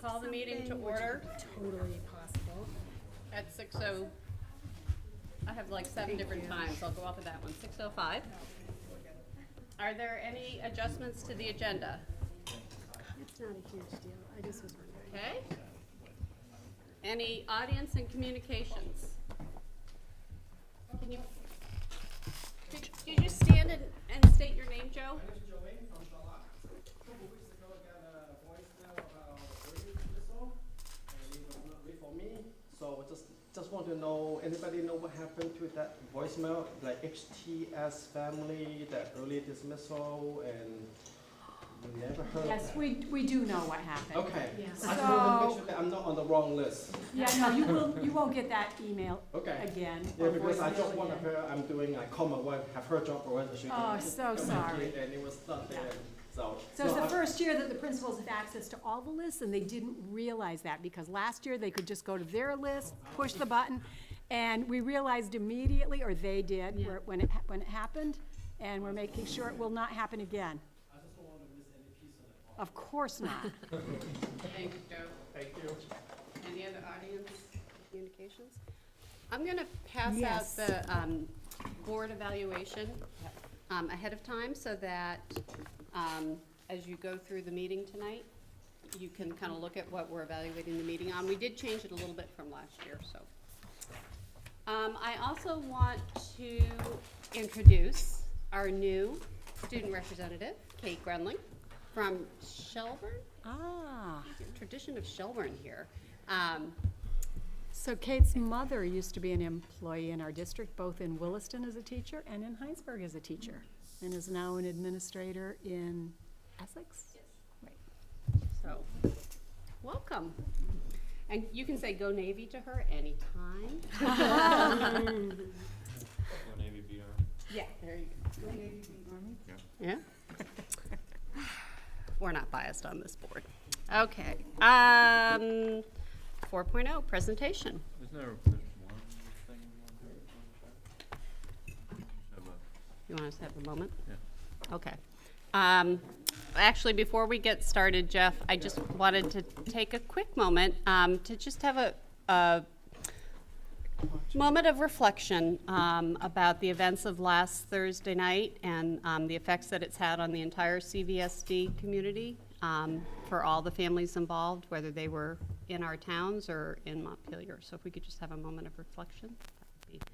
Call the meeting to order Totally possible. at 6:00. I have like 7 different times. I'll go off of that one. 6:05. Are there any adjustments to the agenda? It's not a huge deal. I just was wondering. Okay. Any audience and communications? Can you, could you stand and state your name, Joe? My name is Joanne from Charlotte. A couple weeks ago, I got a voicemail about early dismissal, and it was not read for me. So just want to know, anybody know what happened to that voicemail? Like HTS family, that early dismissal, and we never heard Yes, that. we do know what happened. Okay. Yes. I just want to make sure that I'm not on the wrong list. Yeah, no, you won't get that email Okay. again. Yeah, or because I voicemail just want to again. hear, I'm doing, I call my wife, have her job already. She Oh, can so come and sorry. get it, and it was not there. So So it's the first year that the principals have access to all the lists, and they didn't realize that, because last year they could just go to their list, push the button, and we realized immediately, or they did, Yeah. when it happened, and we're making sure it will not happen again. I just don't want to miss any piece of it. Of course not. Thank you, Joe. Thank you. Any other audience communications? I'm going to pass Yes. out the board evaluation ahead of time so that as you go through the meeting tonight, you can kind of look at what we're evaluating the meeting on. We did change it a little bit from last year, so. I also want to introduce our new student representative, Kate Grenling, from Shelburne. Ah, Tradition of Shelburne here. so Kate's mother used to be an employee in our district, both in Williston as a teacher and in Heinsberg as a teacher, and is now an administrator in Essex? Yes. Right. So, welcome. And you can say "Go Navy" to her anytime. Go Navy beat Army. Yeah, there you go. Go Navy, beat Army. Yeah. We're not biased on this board. Okay. 4.0 presentation. There's one thing you want to You want us to have a moment? Yeah. Okay. Actually, before we get started, Jeff, I just wanted to take a quick moment to just have a moment of reflection about the events of last Thursday night and the effects that it's had on the entire CVSD community for all the families involved, whether they were in our towns or in Montpelier. So if we could just have a moment of reflection, that would be nice.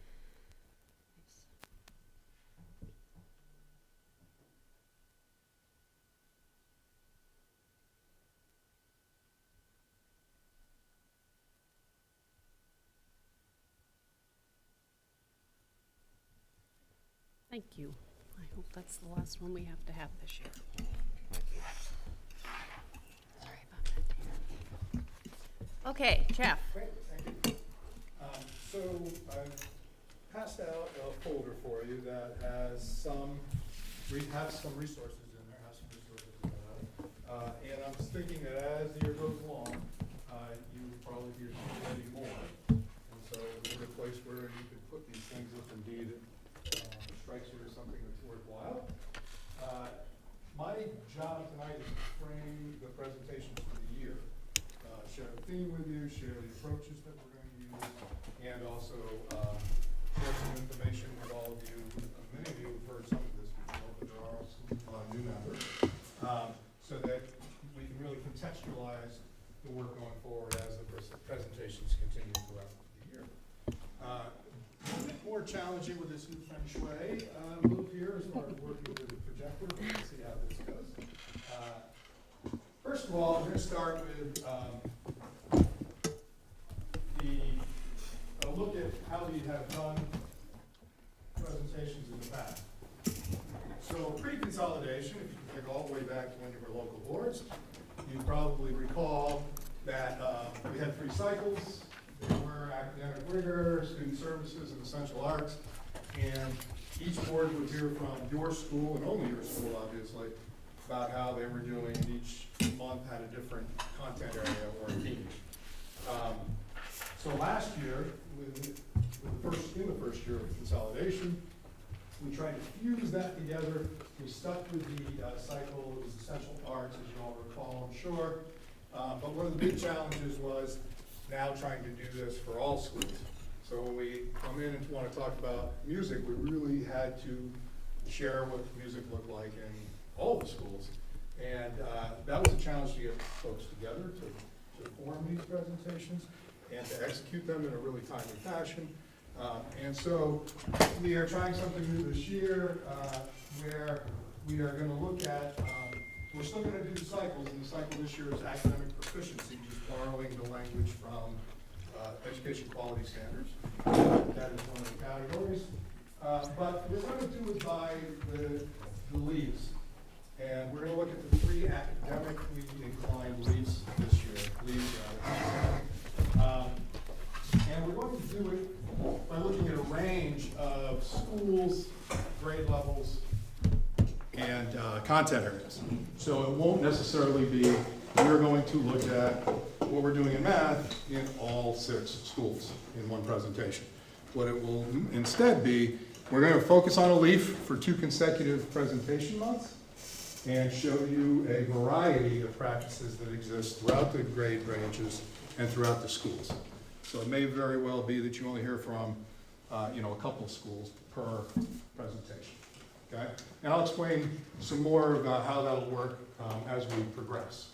Thank you. I hope that's the last one we have to have this year. Sorry about that, dear. Okay, Jeff. Great, thank you. So I've passed out a folder for you that has some resources in there, and I'm just thinking that as the year goes along, you will probably be accumulating more. And so it's a place where you could put these things if indeed it strikes you as something that's worthwhile. My job tonight is to frame the presentations for the year. Share the theme with you, share the approaches that we're going to use, and also share some information with all of you. Many of you have heard some of this before, but there are some new members, so that we can really contextualize the work going forward as the presentations continue throughout the year. A bit more challenging with this new feng shui move here as far as working with the projector, but we'll see how this goes. First of all, we're going to start with a look at how we have done presentations in the past. So pre-consolidation, if you can think all the way back to when you were local boards, you probably recall that we had 3 cycles. They were academic rigor, student services, and essential arts. And each board would hear from your school, and only your school, obviously, about how they were doing. Each month had a different content area or a theme. So last year, in the first year of consolidation, we tried to fuse that together. We stuck with the cycle. It was essential arts, as you all recall, I'm sure. But one of the big challenges was now trying to do this for all schools. So when we come in and want to talk about music, we really had to share what music looked like in all the schools. And that was a challenge to get folks together to form these presentations and to execute them in a really timely fashion. And so we are trying something new this year where we are going to look at, we're still going to do cycles, and the cycle this year is academic proficiency, just borrowing the language from education quality standards. That is one of the categories. But we're going to do it by the leaves. And we're going to look at the 3 academically inclined leaves this year. And we're going to do it by looking at a range of schools, grade levels, and content areas. So it won't necessarily be, we're going to look at what we're doing in math in all 6 schools in one presentation. What it will instead be, we're going to focus on a leaf for 2 consecutive presentation months and show you a variety of practices that exist throughout the grade ranges and throughout the schools. So it may very well be that you only hear from, a couple of schools per presentation, okay? And I'll explain some more about how that'll work as we progress.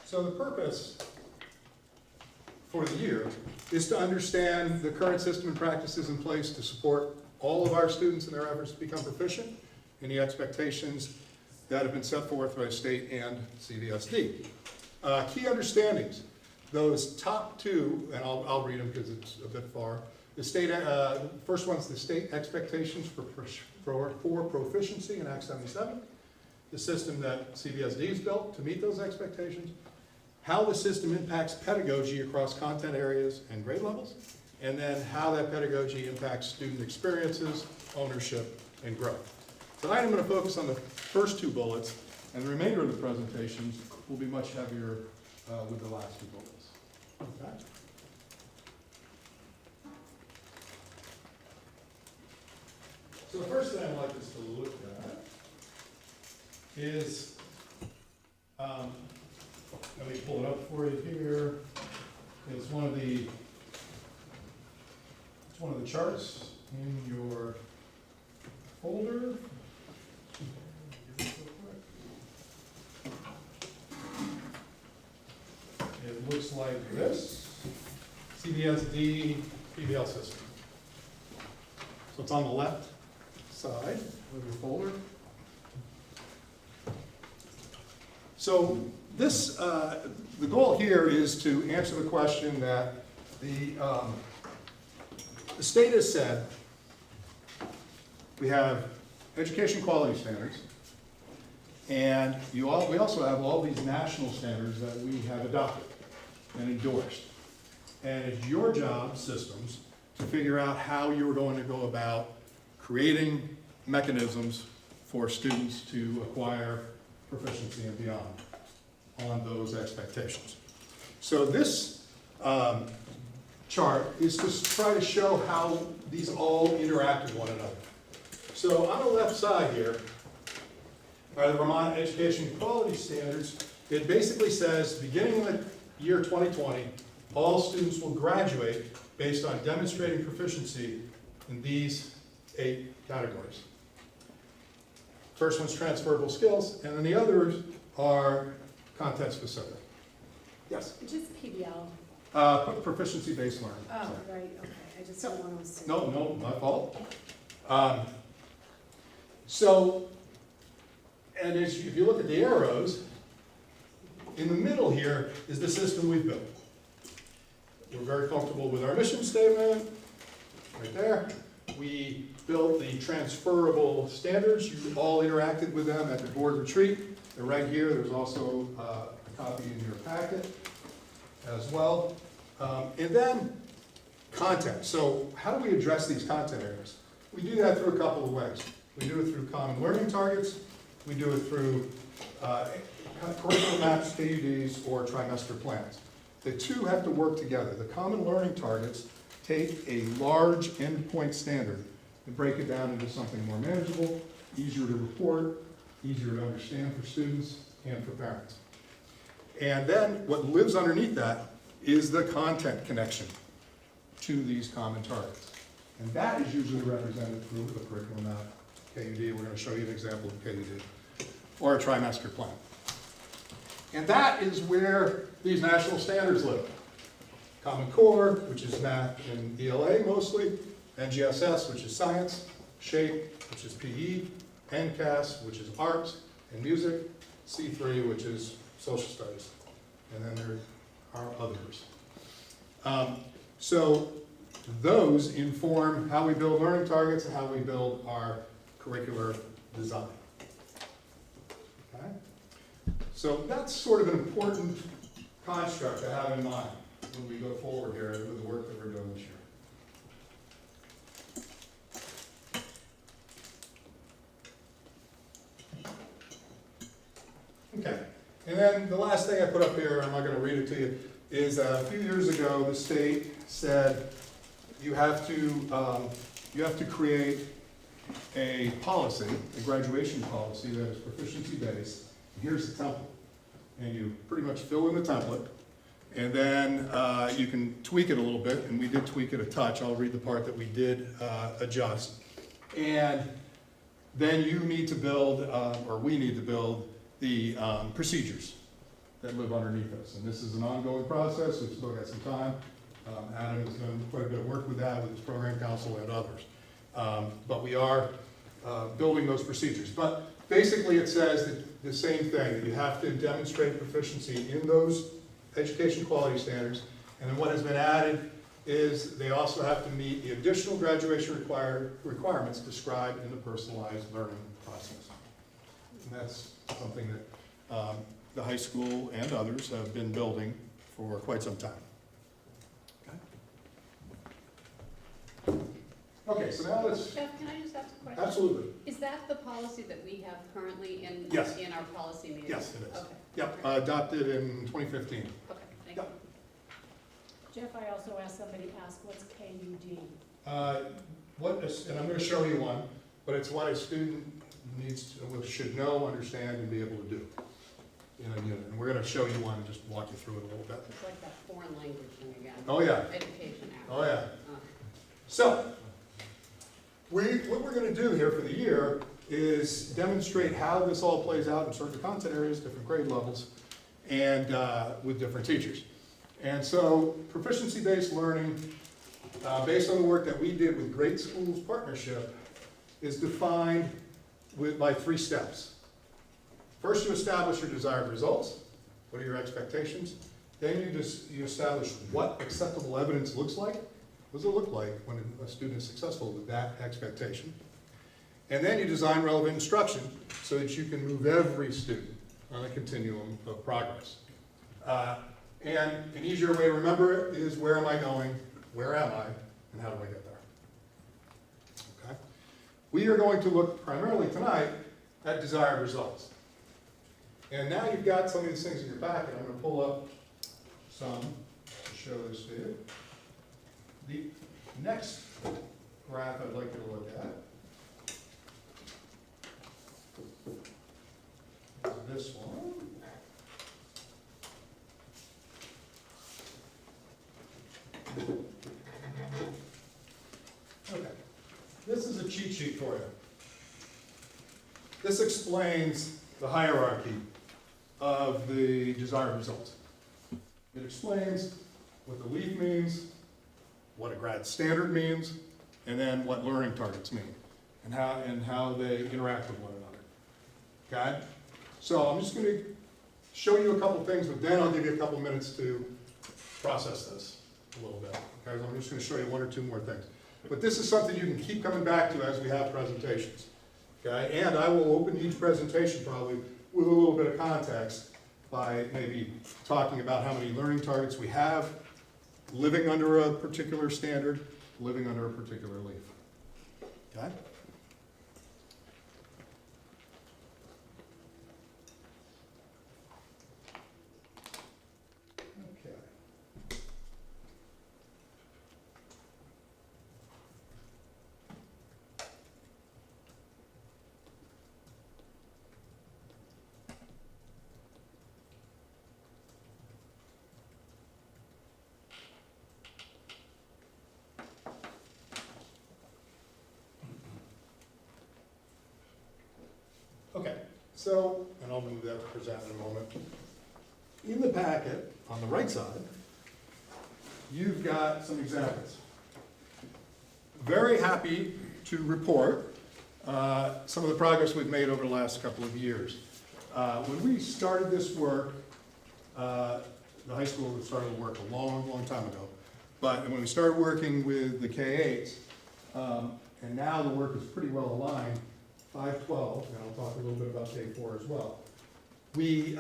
So the purpose for the year is to understand the current system and practices in place to support all of our students in their efforts to become proficient in the expectations that have been set forth by state and CVSD. Key understandings, those top 2, and I'll read them because it's a bit far. The state, first one's the state expectations for proficiency in Act 77, the system that CVSD has built to meet those expectations, how the system impacts pedagogy across content areas and grade levels, and then how that pedagogy impacts student experiences, ownership, and growth. Tonight I'm going to focus on the first 2 bullets, and the remainder of the presentations will be much heavier with the last 2 bullets. Okay? So the first thing I'd like us to look at is, let me pull it up for you here. It's one of the charts in your folder. It looks like this, CVSD PBL System. So it's on the left side of your folder. So this, the goal here is to answer the question that the state has said we have education quality standards, and we also have all these national standards that we have adopted and endorsed. And it's your job, systems, to figure out how you're going to go about creating mechanisms for students to acquire proficiency and beyond on those expectations. So this chart is to try to show how these all interact with one another. So on the left side here are the Vermont Education Quality Standards. It basically says, beginning in the year 2020, all students will graduate based on demonstrating proficiency in these 8 categories. First one's transferable skills, and then the others are content specific. Yes? Just PBL. Proficiency-based learning. Oh, Sorry. right, okay, I just don't want to assume. No, my fault. And if you look at the arrows, in the middle here is the system we've built. We're very comfortable with our mission statement, right there. We built the transferable standards. You all interacted with them at the board retreat. They're right here. There's also a copy in your packet as well. And then content. So how do we address these content areas? We do that through a couple of ways. We do it through common learning targets. We do it through curriculum maps, KUDs, or trimester plans. The 2 have to work together. The common learning targets take a large endpoint standard and break it down into something more manageable, easier to report, easier to understand for students and for parents. And then what lives underneath that is the content connection to these common targets. And that is usually represented through the curriculum map, KUD. We're going to show you an example of KUD, or a trimester plan. And that is where these national standards live. Common Core, which is math and ELA mostly, NGSS, which is science, SHAPE, which is PE, NCAS, which is art and music, C3, which is social studies. And then there are others. So those inform how we build learning targets and how we build our curricular design. Okay? So that's sort of an important construct to have in mind when we go forward here with the work that we're doing this year. Okay, and then the last thing I put up here, I'm not going to read it to you, is a few years ago the state said you have to create a policy, a graduation policy that is proficiency based. Here's the template, and you pretty much fill in the template, and then you can tweak it a little bit, and we did tweak it a touch. I'll read the part that we did adjust, and then you need to build, or we need to build, the procedures that live underneath us. And this is an ongoing process. We've still got some time. Adam has done quite a bit of work with that, with his program council and others. But we are building those procedures. But basically it says that the same thing, that you have to demonstrate proficiency in those education quality standards. And then what has been added is they also have to meet the additional graduation requirements described in the personalized learning process. And that's something that the high school and others have been building for quite some time. Okay, so now let's, Jeff, can I just ask a question? absolutely, Is that the policy that we have currently in, Yes. in our policy meeting? yes, it is. Okay. Yep, adopted in 2015. Okay, thank you. Yep. Jeff, I also asked somebody, what's KUD? And I'm going to show you one, but it's what a student needs to, should know, understand, and be able to do in a unit. And we're going to show you one and just walk you through it a little bit. It's like that foreign language thing again. Oh, yeah. Education Act. Oh, yeah. Uh, So, what we're going to do here for the year is demonstrate how this all plays out in certain content areas, different grade levels, and with different teachers. And so, proficiency-based learning, based on the work that we did with Great Schools Partnership, is defined by 3 steps. First, you establish your desired results. What are your expectations? Then you establish what acceptable evidence looks like. What does it look like when a student is successful with that expectation? And then you design relevant instruction so that you can move every student on a continuum of progress. And an easier way to remember it is, where am I going, where am I, and how do I get there? Okay. We are going to look primarily tonight at desired results. And now you've got some of these things in your packet. I'm going to pull up some to show this to you. The next graph I'd like you to look at is this one. Okay, this is a cheat sheet for you. This explains the hierarchy of the desired results. It explains what the LEAF means, what a grad standard means, and then what learning targets mean, and how they interact with one another. Okay? So I'm just going to show you a couple things, but then I'll give you a couple minutes to process this a little bit. Okay? I'm just going to show you 1 or 2 more things. But this is something you can keep coming back to as we have presentations. Okay? And I will open each presentation probably with a little bit of context by maybe talking about how many learning targets we have, living under a particular standard, living under a particular leaf. Okay? Okay. Okay, so, and I'll move that to present in a moment. In the packet, on the right side, you've got some examples. Very happy to report some of the progress we've made over the last couple of years. When we started this work, the high school started to work a long, long time ago. But when we started working with the K-8s, and now the work is pretty well aligned, 5-12, and I'll talk a little bit about K-4 as well. We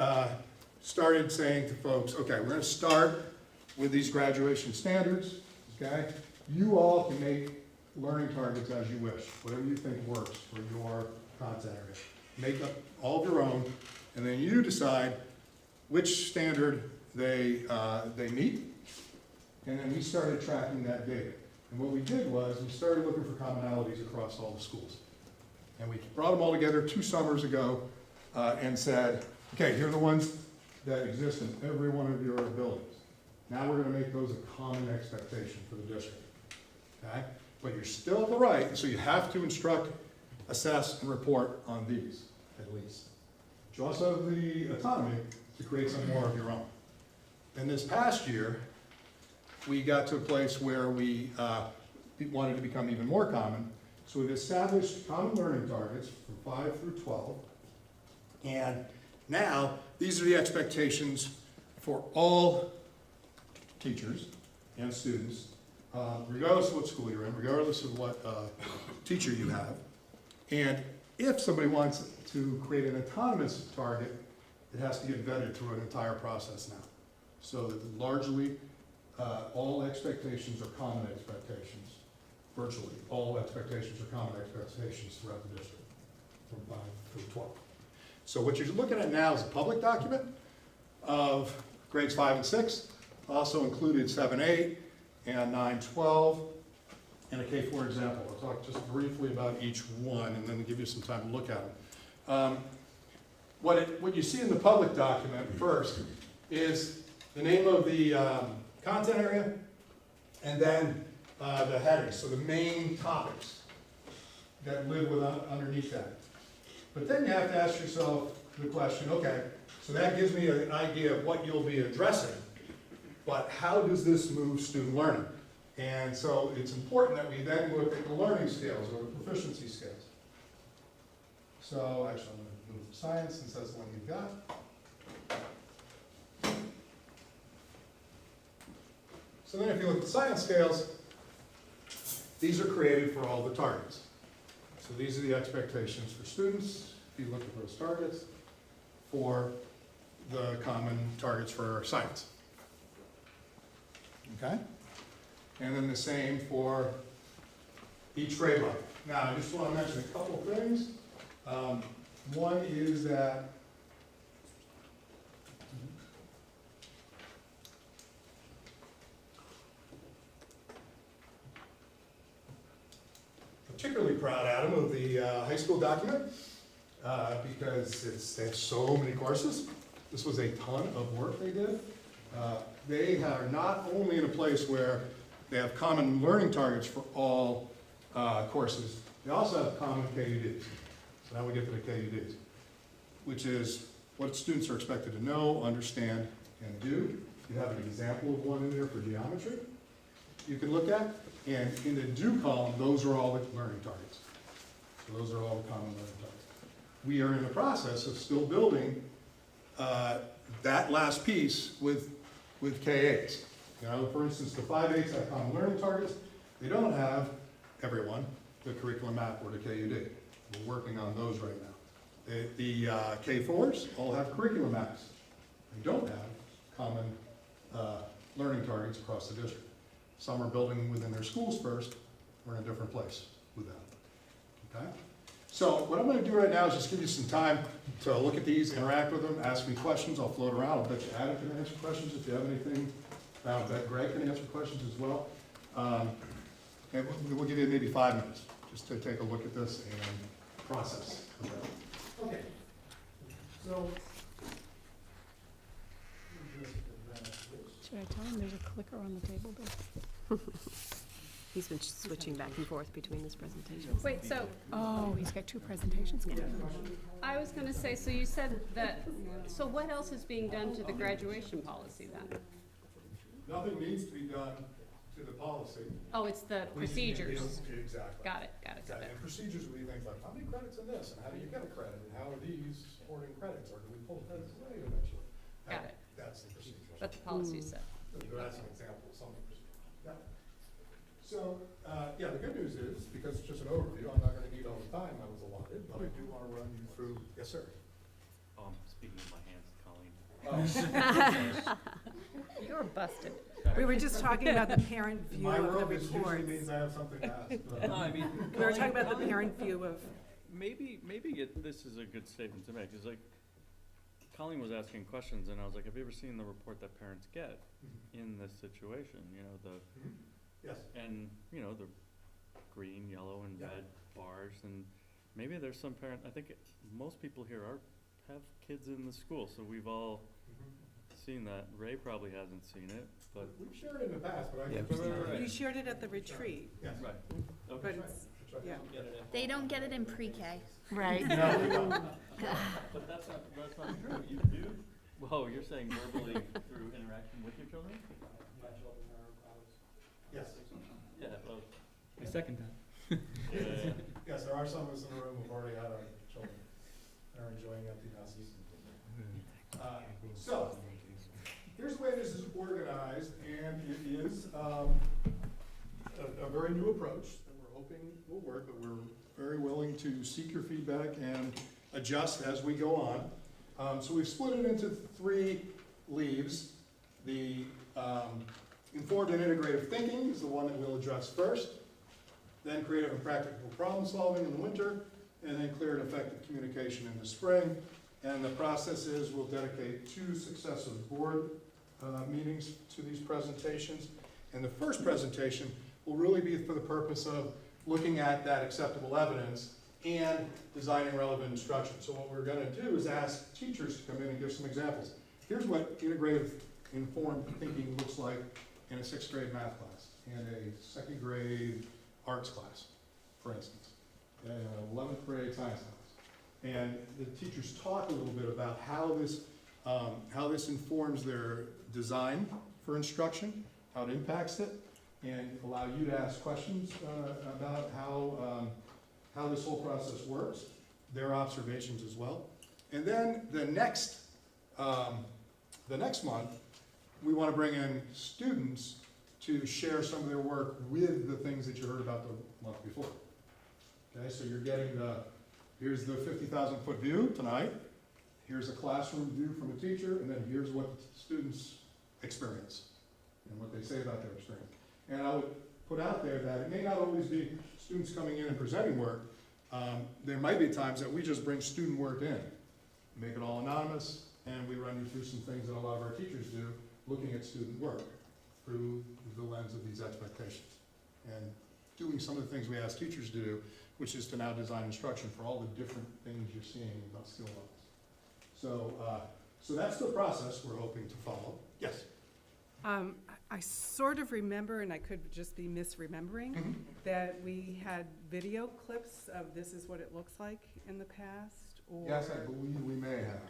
started saying to folks, okay, we're going to start with these graduation standards, okay? You all can make learning targets as you wish, whatever you think works for your content area. Make up all of your own, and then you decide which standard they meet, and then we started tracking that data. And what we did was we started looking for commonalities across all the schools. And we brought them all together 2 summers ago and said, okay, here are the ones that exist in every one of your buildings. Now we're going to make those a common expectation for the district. Okay? But you're still at the right, so you have to instruct, assess, and report on these, at least. But you also have the autonomy to create some more of your own. And this past year, we got to a place where we wanted to become even more common. So we've established common learning targets from 5 through 12. And now, these are the expectations for all teachers and students, regardless of what school you're in, regardless of what teacher you have. And if somebody wants to create an autonomous target, it has to get vetted through an entire process now. So that largely, all expectations are common expectations. Virtually, all expectations are common expectations throughout the district, from 5 through 12. So what you're looking at now is a public document of grades 5 and 6, also included 7, 8, and 9, 12, and a K-4 example. I'll talk just briefly about each one and then give you some time to look at them. What you see in the public document first is the name of the content area and then the headings, so the main topics that live underneath that. But then you have to ask yourself the question, okay, so that gives me an idea of what you'll be addressing, but how does this move student learning? And so it's important that we then look at the learning scales or the proficiency scales. So actually I'm going to move to science since that's the one you've got. So then if you look at the science scales, these are created for all the targets. So these are the expectations for students, if you look at those targets, for the common targets for science. Okay? And then the same for each grade level. Now, I just want to mention a couple of things. One is that particularly proud, Adam, of the high school document because they have so many courses. This was a ton of work they did. They are not only in a place where they have common learning targets for all courses, they also have common KUDs. So now we get to the KUDs, which is what students are expected to know, understand, and do. You have an example of one in there for geometry you can look at. And in the do column, those are all the learning targets. So those are all the common learning targets. We are in the process of still building that last piece with K-8s. You know, for instance, the 5-8s have common learning targets. They don't have, everyone, the curriculum map or the KUD. We're working on those right now. The K-4s all have curriculum maps. They don't have common learning targets across the district. Some are building within their schools first. We're in a different place with that. Okay? So what I'm going to do right now is just give you some time to look at these, interact with them, ask me questions. I'll float around. I'll bet you Adam can answer questions if you have anything. I bet Greg can answer questions as well. And we'll give you maybe 5 minutes just to take a look at this and process. Okay. So. Should I tell him there's a clicker on the table, Bill? He's been switching back and forth between his presentations. Wait, so Oh, he's got 2 presentations going on. I was gonna say, so you said that, so what else is being done to the graduation policy then? Nothing needs to be done to the policy. Oh, it's the procedures. Exactly. Got it. And procedures would be things like, how many credits in this, and how do you get a credit, and how are these supporting credits, or do we pull credits away eventually? Got it. That's the procedure. But the policy said. That's an example of some of the procedures. Yeah. So, yeah, the good news is, because it's just an overview, I'm not gonna need all the time I was allotted, but I do wanna run you through, yes, sir? Speaking of my hands, Colleen. You're busted. We were just talking about the parent view My of the world is usually reports. means I have something to ask, but. No, I mean, We were talking about the parent view of, maybe this is a good statement to make, is like, Colleen was asking questions, and I was like, have you ever seen the report that parents get in this situation? You know, Yes. and, you know, the green, yellow, and Yeah. red bars, and maybe there's some parent, I think most people here have kids in the school, so we've all seen that. Ray probably hasn't seen it, but. We've shared it in the past, but I. Yeah. you shared it at the retreat, Yes. Right. but Okay. it's, That's right. yeah. They don't get it in pre-K. Right. No, we don't. But that's not true. You do, whoa, you're saying verbally through interaction with your children? Yes. Yeah, well. I second that. Yeah. Yes, there are some of us in the room who've already had our children, and are enjoying empty nesters. So, here's the way this is organized, and it is a very new approach that we're hoping will work, but we're very willing to seek your feedback and adjust as we go on. So we've split it into 3 leaves. The informed and integrative thinking is the one that we'll address first, then creative and practical problem solving in the winter, and then clear and effective communication in the spring. And the process is we'll dedicate 2 successive board meetings to these presentations. And the first presentation will really be for the purpose of looking at that acceptable evidence and designing relevant instruction. So what we're gonna do is ask teachers to come in and give some examples. Here's what integrative informed thinking looks like in a 6th grade math class, and a 2nd grade arts class, for instance, and an 11th grade science class. And the teachers talk a little bit about how this informs their design for instruction, how it impacts it, and allow you to ask questions about how this whole process works, their observations as well. And then the next month, we want to bring in students to share some of their work with the things that you heard about the month before. Okay, so you're getting here's the 50,000-foot view tonight, here's a classroom view from a teacher, and then here's what the students experience and what they say about their experience. And I would put out there that it may not always be students coming in and presenting work. There might be times that we just bring student work in, make it all anonymous, and we run you through some things that a lot of our teachers do, looking at student work through the lens of these expectations. And doing some of the things we ask teachers to do, which is to now design instruction for all the different things you're seeing about skill levels. So that's the process we're hoping to follow. Yes? I sort of remember, and I could just be misremembering, that we had video clips of this is what it looks like in the past, or. Yes, I believe we may have.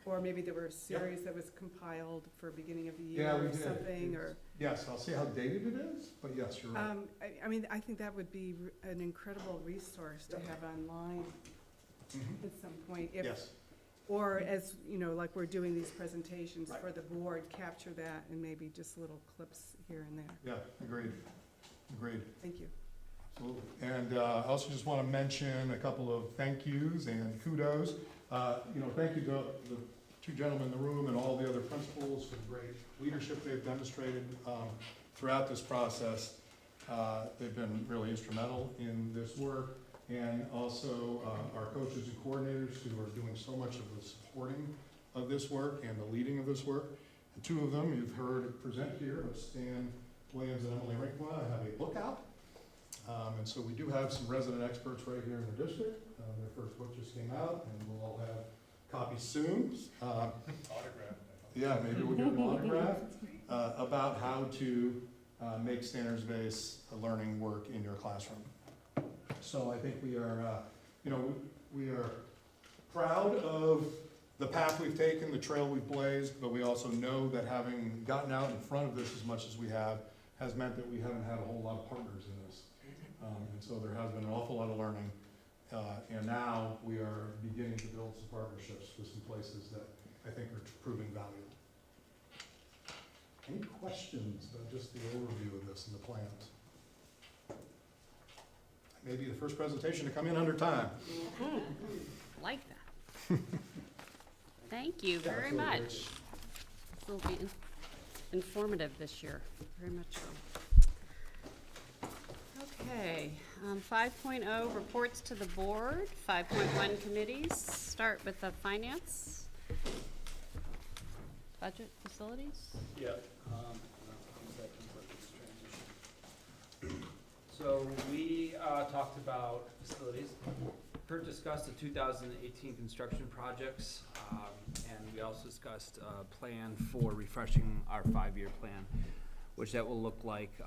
Or maybe there were a series that was compiled for beginning of the Yeah, year we or did. something, or. Yes, I'll see how dated it is, but yes, you're right. I mean, I think that would be an incredible resource to have online at some point. If- Yes. Or as, you know, like we're doing these presentations Right. for the board, capture that and maybe just little clips here and there. Yeah, agreed. Agreed. Thank you. Absolutely. And I also just want to mention a couple of thank yous and kudos. Thank you to the 2 gentlemen in the room and all the other principals for the great leadership they've demonstrated throughout this process. They've been really instrumental in this work. And also our coaches and coordinators who are doing so much of the supporting of this work and the leading of this work. And 2 of them you've heard present here, of Stan Williams and Emily Rinkma, have a book out. And so we do have some resident experts right here in the district. Their first book just came out, and we'll all have copies soon. Autographed. Yeah, maybe we'll get them autographed about how to make standards-based learning work in your classroom. So I think we are, we are proud of the path we've taken, the trail we've blazed, but we also know that having gotten out in front of this as much as we have has meant that we haven't had a whole lot of partners in this. And so there has been an awful lot of learning. And now we are beginning to build some partnerships with some places that I think are proving valuable. Any questions about just the overview of this and the plans? Maybe the first presentation to come in under time. Like that. Thank you very much. This will be informative this year, very much so. Okay, 5.0 reports to the board, 5.1 committees. Start with the finance. Budget, facilities. Yeah. So we talked about facilities. Kurt discussed the 2018 construction projects, and we also discussed a plan for refreshing our 5-year plan, which that will look like.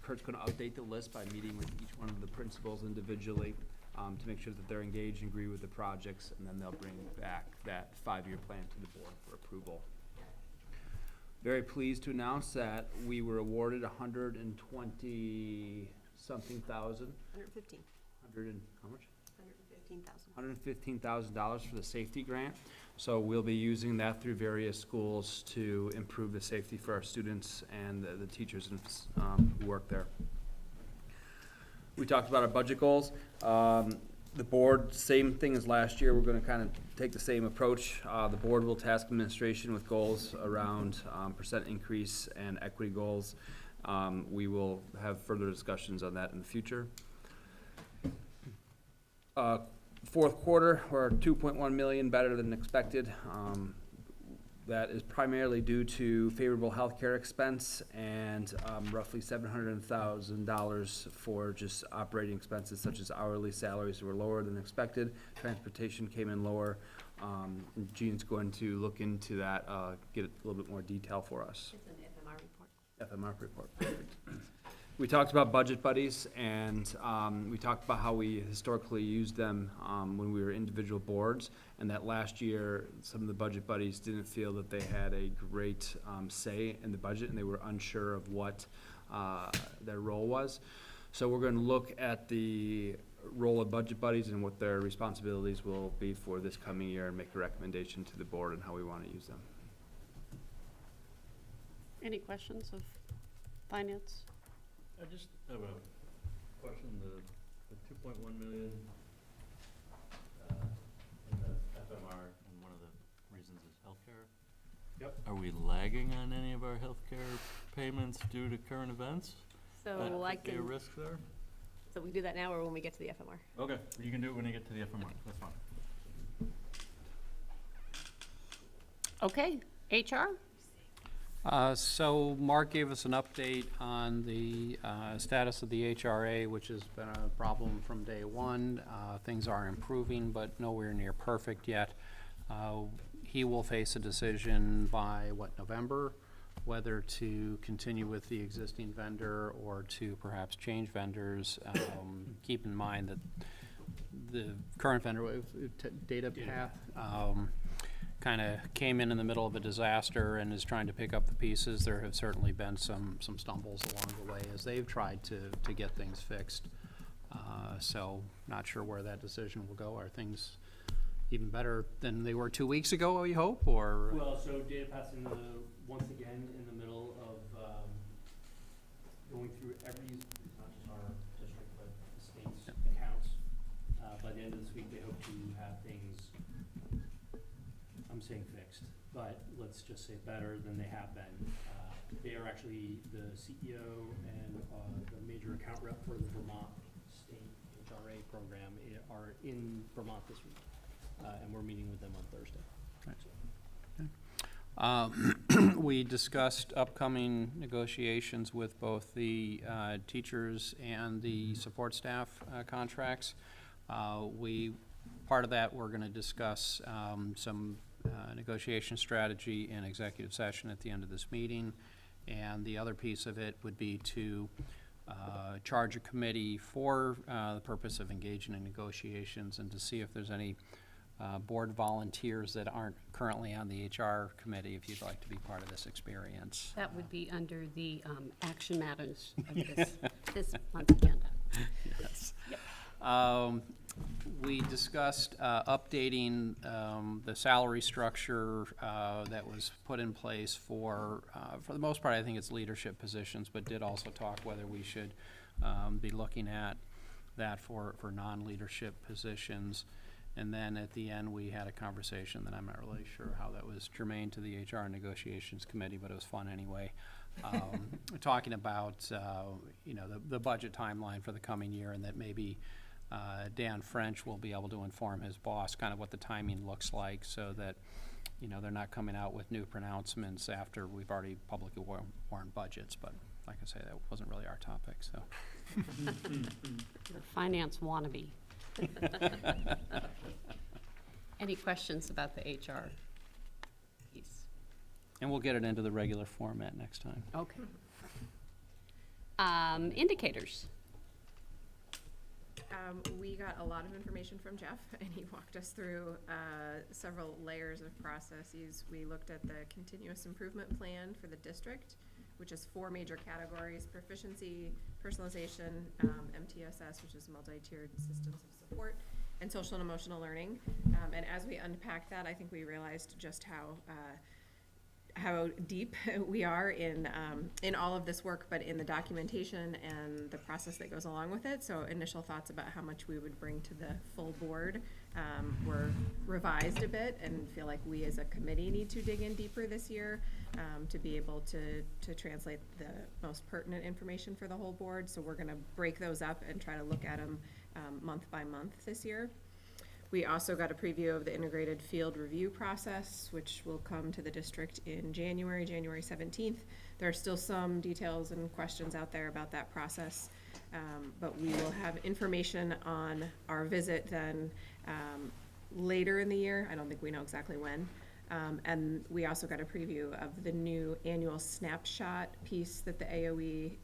Kurt's going to update the list by meeting with each one of the principals individually to make sure that they're engaged and agree with the projects, and then they'll bring back that 5-year plan to the board for approval. Very pleased to announce that we were awarded 120-something thousand. 115. How much? 115,000. $115,000 for the safety grant. So we'll be using that through various schools to improve the safety for our students and the teachers and who work there. We talked about our budget goals. The board, same thing as last year. We're going to kind of take the same approach. The board will task administration with goals around percent increase and equity goals. We will have further discussions on that in the future. Fourth quarter, we're 2.1 million better than expected. That is primarily due to favorable healthcare expense and roughly $700,000 for just operating expenses such as hourly salaries were lower than expected. Transportation came in lower. Jean's going to look into that, get a little bit more detail for us. It's an FMR report. FMR report. We talked about budget buddies, and we talked about how we historically used them when we were individual boards, and that last year some of the budget buddies didn't feel that they had a great say in the budget, and they were unsure of what their role was. So we're going to look at the role of budget buddies and what their responsibilities will be for this coming year and make a recommendation to the board on how we want to use them. Any questions of finance? I just have a question. The 2.1 million in the FMR, and one of the reasons is healthcare. Yep. Are we lagging on any of our healthcare payments due to current events? So Could be a risk there? So we do that now or when we get to the FMR? Okay, you can do it when you get to the FMR. That's fine. Okay, HR? So Mark gave us an update on the status of the HRA, which has been a problem from day one. Things are improving, but nowhere near perfect yet. He will face a decision by, November, whether to continue with the existing vendor or to perhaps change vendors. Keep in mind that the current vendor, DataPath, kind of came in the middle of a disaster and is trying to pick up the pieces. There have certainly been some stumbles along the way as they've tried to get things fixed. So not sure where that decision will go. Are things even better than they were 2 weeks ago, we hope, or? Well, so DataPath's once again in the middle of going through every, not just our district, but the state's accounts. By the end of this week, they hope to have things, I'm saying fixed, but let's just say better than they have been. They are actually, the CEO and the major account rep for the Vermont State HRA program are in Vermont this week, and we're meeting with them on Thursday. We discussed upcoming negotiations with both the teachers and the support staff contracts. Part of that, we're going to discuss some negotiation strategy in executive session at the end of this meeting. And the other piece of it would be to charge a committee for the purpose of engaging in negotiations and to see if there's any board volunteers that aren't currently on the HR committee, if you'd like to be part of this experience. That would be under the action matters of this month's agenda. Yes. We discussed updating the salary structure that was put in place for the most part, I think it's leadership positions, but did also talk whether we should be looking at that for non-leadership positions. And then at the end, we had a conversation that I'm not really sure how that was germane to the HR Negotiations Committee, but it was fun anyway. Talking about, the budget timeline for the coming year, and that maybe Dan French will be able to inform his boss kind of what the timing looks like, so that, they're not coming out with new pronouncements after we've already publicly warned budgets. But like I say, that wasn't really our topic, so. The finance wannabe. Any questions about the HR piece? And we'll get it into the regular format next time. Okay. Indicators. We got a lot of information from Jeff, and he walked us through several layers of processes. We looked at the continuous improvement plan for the district, which is 4 major categories: proficiency, personalization, MTSS, which is multi-tiered systems of support, and social and emotional learning. And as we unpacked that, I think we realized just how deep we are in all of this work, but in the documentation and the process that goes along with it. So initial thoughts about how much we would bring to the full board were revised a bit, and feel like we as a committee need to dig in deeper this year to be able to translate the most pertinent information for the whole board. So we're gonna break those up and try to look at them month by month this year. We also got a preview of the integrated field review process, which will come to the district in January 17th. There are still some details and questions out there about that process, but we will have information on our visit then later in the year. I don't think we know exactly when. And we also got a preview of the new annual snapshot piece that the AOE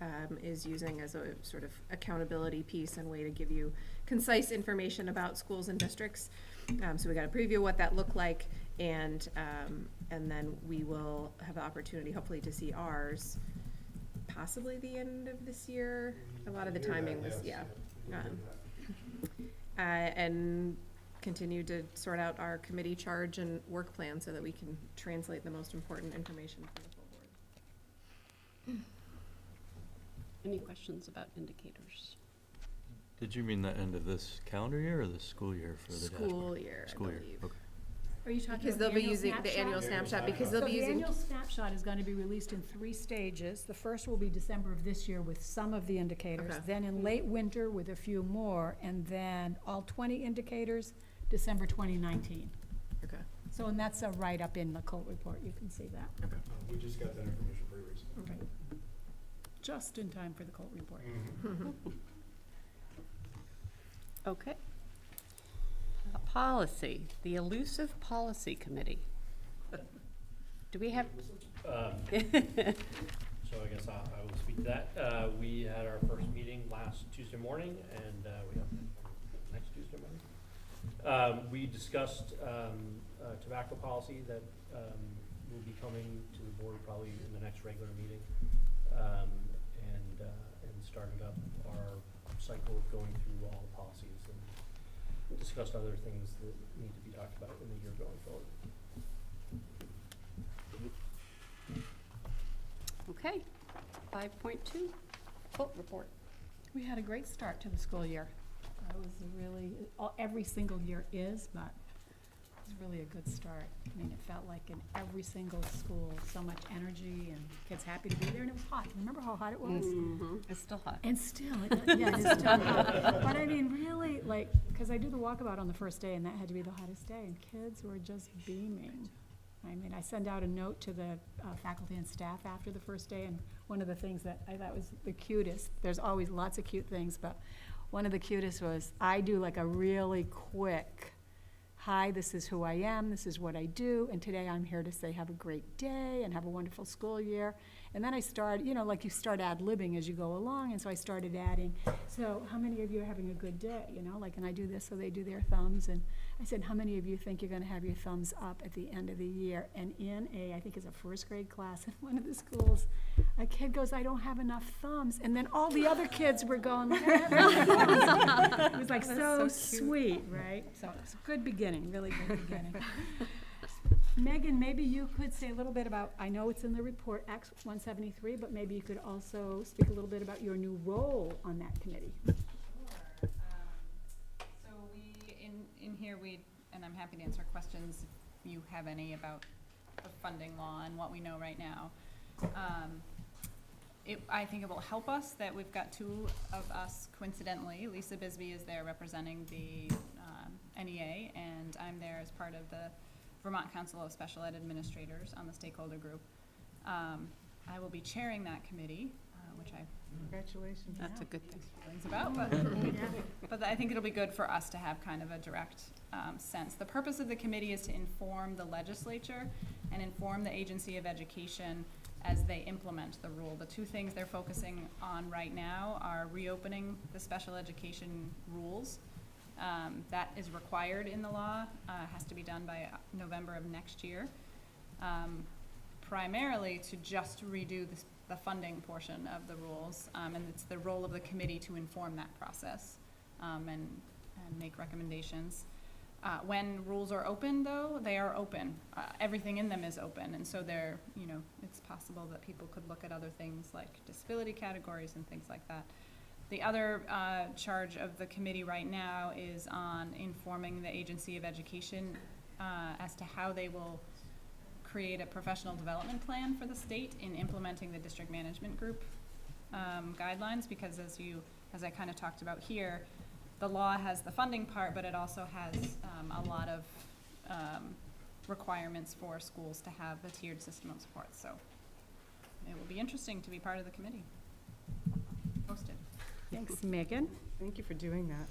is using as a sort of accountability piece and way to give you concise information about schools and districts. So we got a preview of what that looked like, and then we will have the opportunity hopefully to see ours possibly the end of this year. A lot of the timing was, and continue to sort out our committee charge and work plan so that we can translate the most important information for the full board. Any questions about indicators? Did you mean the end of this calendar year or the school year for the dashboard? School year, I School year, believe. okay. Are you talking Because about they'll the be annual using the snapshot? annual snapshot, because they'll So be the using. annual snapshot is going to be released in 3 stages. The first will be December of this year with some of the indicators, Okay. then in late winter with a few more, and then all 20 indicators, December 2019. Okay. So, and that's a write-up in the Colt report, you can see that. We just got that information pretty recently. Okay. Just in time for the Colt report. Okay. Policy, the elusive policy committee. Do we have? So I guess I will speak to that. We had our first meeting last Tuesday morning, and we have next Tuesday morning. We discussed tobacco policy that will be coming to the board probably in the next regular meeting, and starting up our cycle of going through all the policies, and discussed other things that need to be talked about in the year going forward. Okay, 5.2, Colt report. We had a great start to the school year. It was really, every single year is, but it was really a good start. I mean, it felt like in every single school, so much energy and kids happy to be there, and it was hot. Remember how hot it was? It's still hot. And still, yeah, it is still hot. But I mean, really, like, because I do the walkabout on the first day, and that had to be the hottest day, and kids were just beaming. I mean, I send out a note to the faculty and staff after the first day, and one of the things that I thought was the cutest, there's always lots of cute things, but one of the cutest was, I do like a really quick hi, this is who I am, this is what I do, and today I'm here to say have a great day and have a wonderful school year. And then I started, you know, like you start ad-libbing as you go along, and so I started adding, so how many of you are having a good day, you know, like, and I do this, so they do their thumbs, and I said, how many of you think you're gonna have your thumbs up at the end of the year? And in I think it's a first grade class in one of the schools, a kid goes, I don't have enough thumbs, and then all the other kids were going, it was like so sweet, right? So it's a good beginning, really good beginning. Megan, maybe you could say a little bit about, I know it's in the report, Acts 173, but maybe you could also speak a little bit about your new role on that committee. Sure. So we, in here, and I'm happy to answer questions if you have any about the funding law and what we know right now. I think it will help us that we've got two of us, coincidentally. Lisa Bisbee is there representing the NEA, and I'm there as part of the Vermont Council of Special Ed Administrators on the stakeholder group. I will be chairing that committee, which I Congratulations. That's a good thing. feelings about, but I think it'll be good for us to have kind of a direct sense. The purpose of the committee is to inform the legislature and inform the Agency of Education as they implement the rule. The two things they're focusing on right now are reopening the special education rules. That is required in the law, has to be done by November of next year, primarily to just redo the funding portion of the rules, and it's the role of the committee to inform that process and make recommendations. When rules are open, though, they are open. Everything in them is open, and so they're, you know, it's possible that people could look at other things like disability categories and things like that. The other charge of the committee right now is on informing the Agency of Education as to how they will create a professional development plan for the state in implementing the district management group guidelines, because as I kind of talked about here, the law has the funding part, but it also has a lot of requirements for schools to have a tiered system of support. So it will be interesting to be part of the committee. Hosted. Thanks, Megan. Thank you for doing that.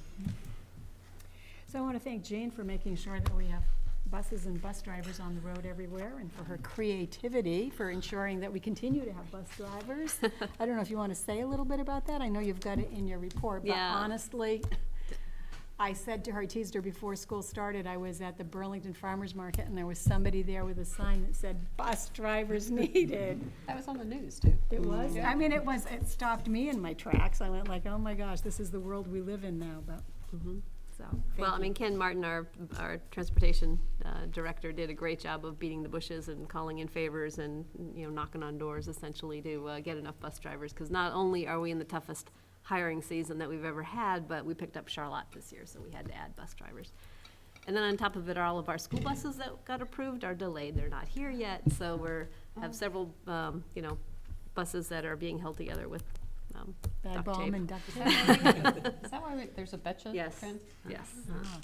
So I want to thank Jane for making sure that we have buses and bus drivers on the road everywhere, and for her creativity for ensuring that we continue to have bus drivers. I don't know if you want to say a little bit about that. I know you've got it in your report, but Yeah. honestly, I said to her, I teased her before school started, I was at the Burlington Farmers Market, and there was somebody there with a sign that said, bus drivers needed. That was on the news, too. It was? I mean, it stopped me in my tracks. I went like, oh my gosh, this is the world we live in now, but, so. Well, I mean, Ken Martin, our transportation director, did a great job of beating the bushes and calling in favors and, you know, knocking on doors essentially to get enough bus drivers, because not only are we in the toughest hiring season that we've ever had, but we picked up Charlotte this year, so we had to add bus drivers. And then on top of it, all of our school buses that got approved are delayed. They're not here yet, so have several, you know, buses that are being held together with Bad duct balm tape. and duct tape. Is that why there's a betcha? Yes, trend? yes.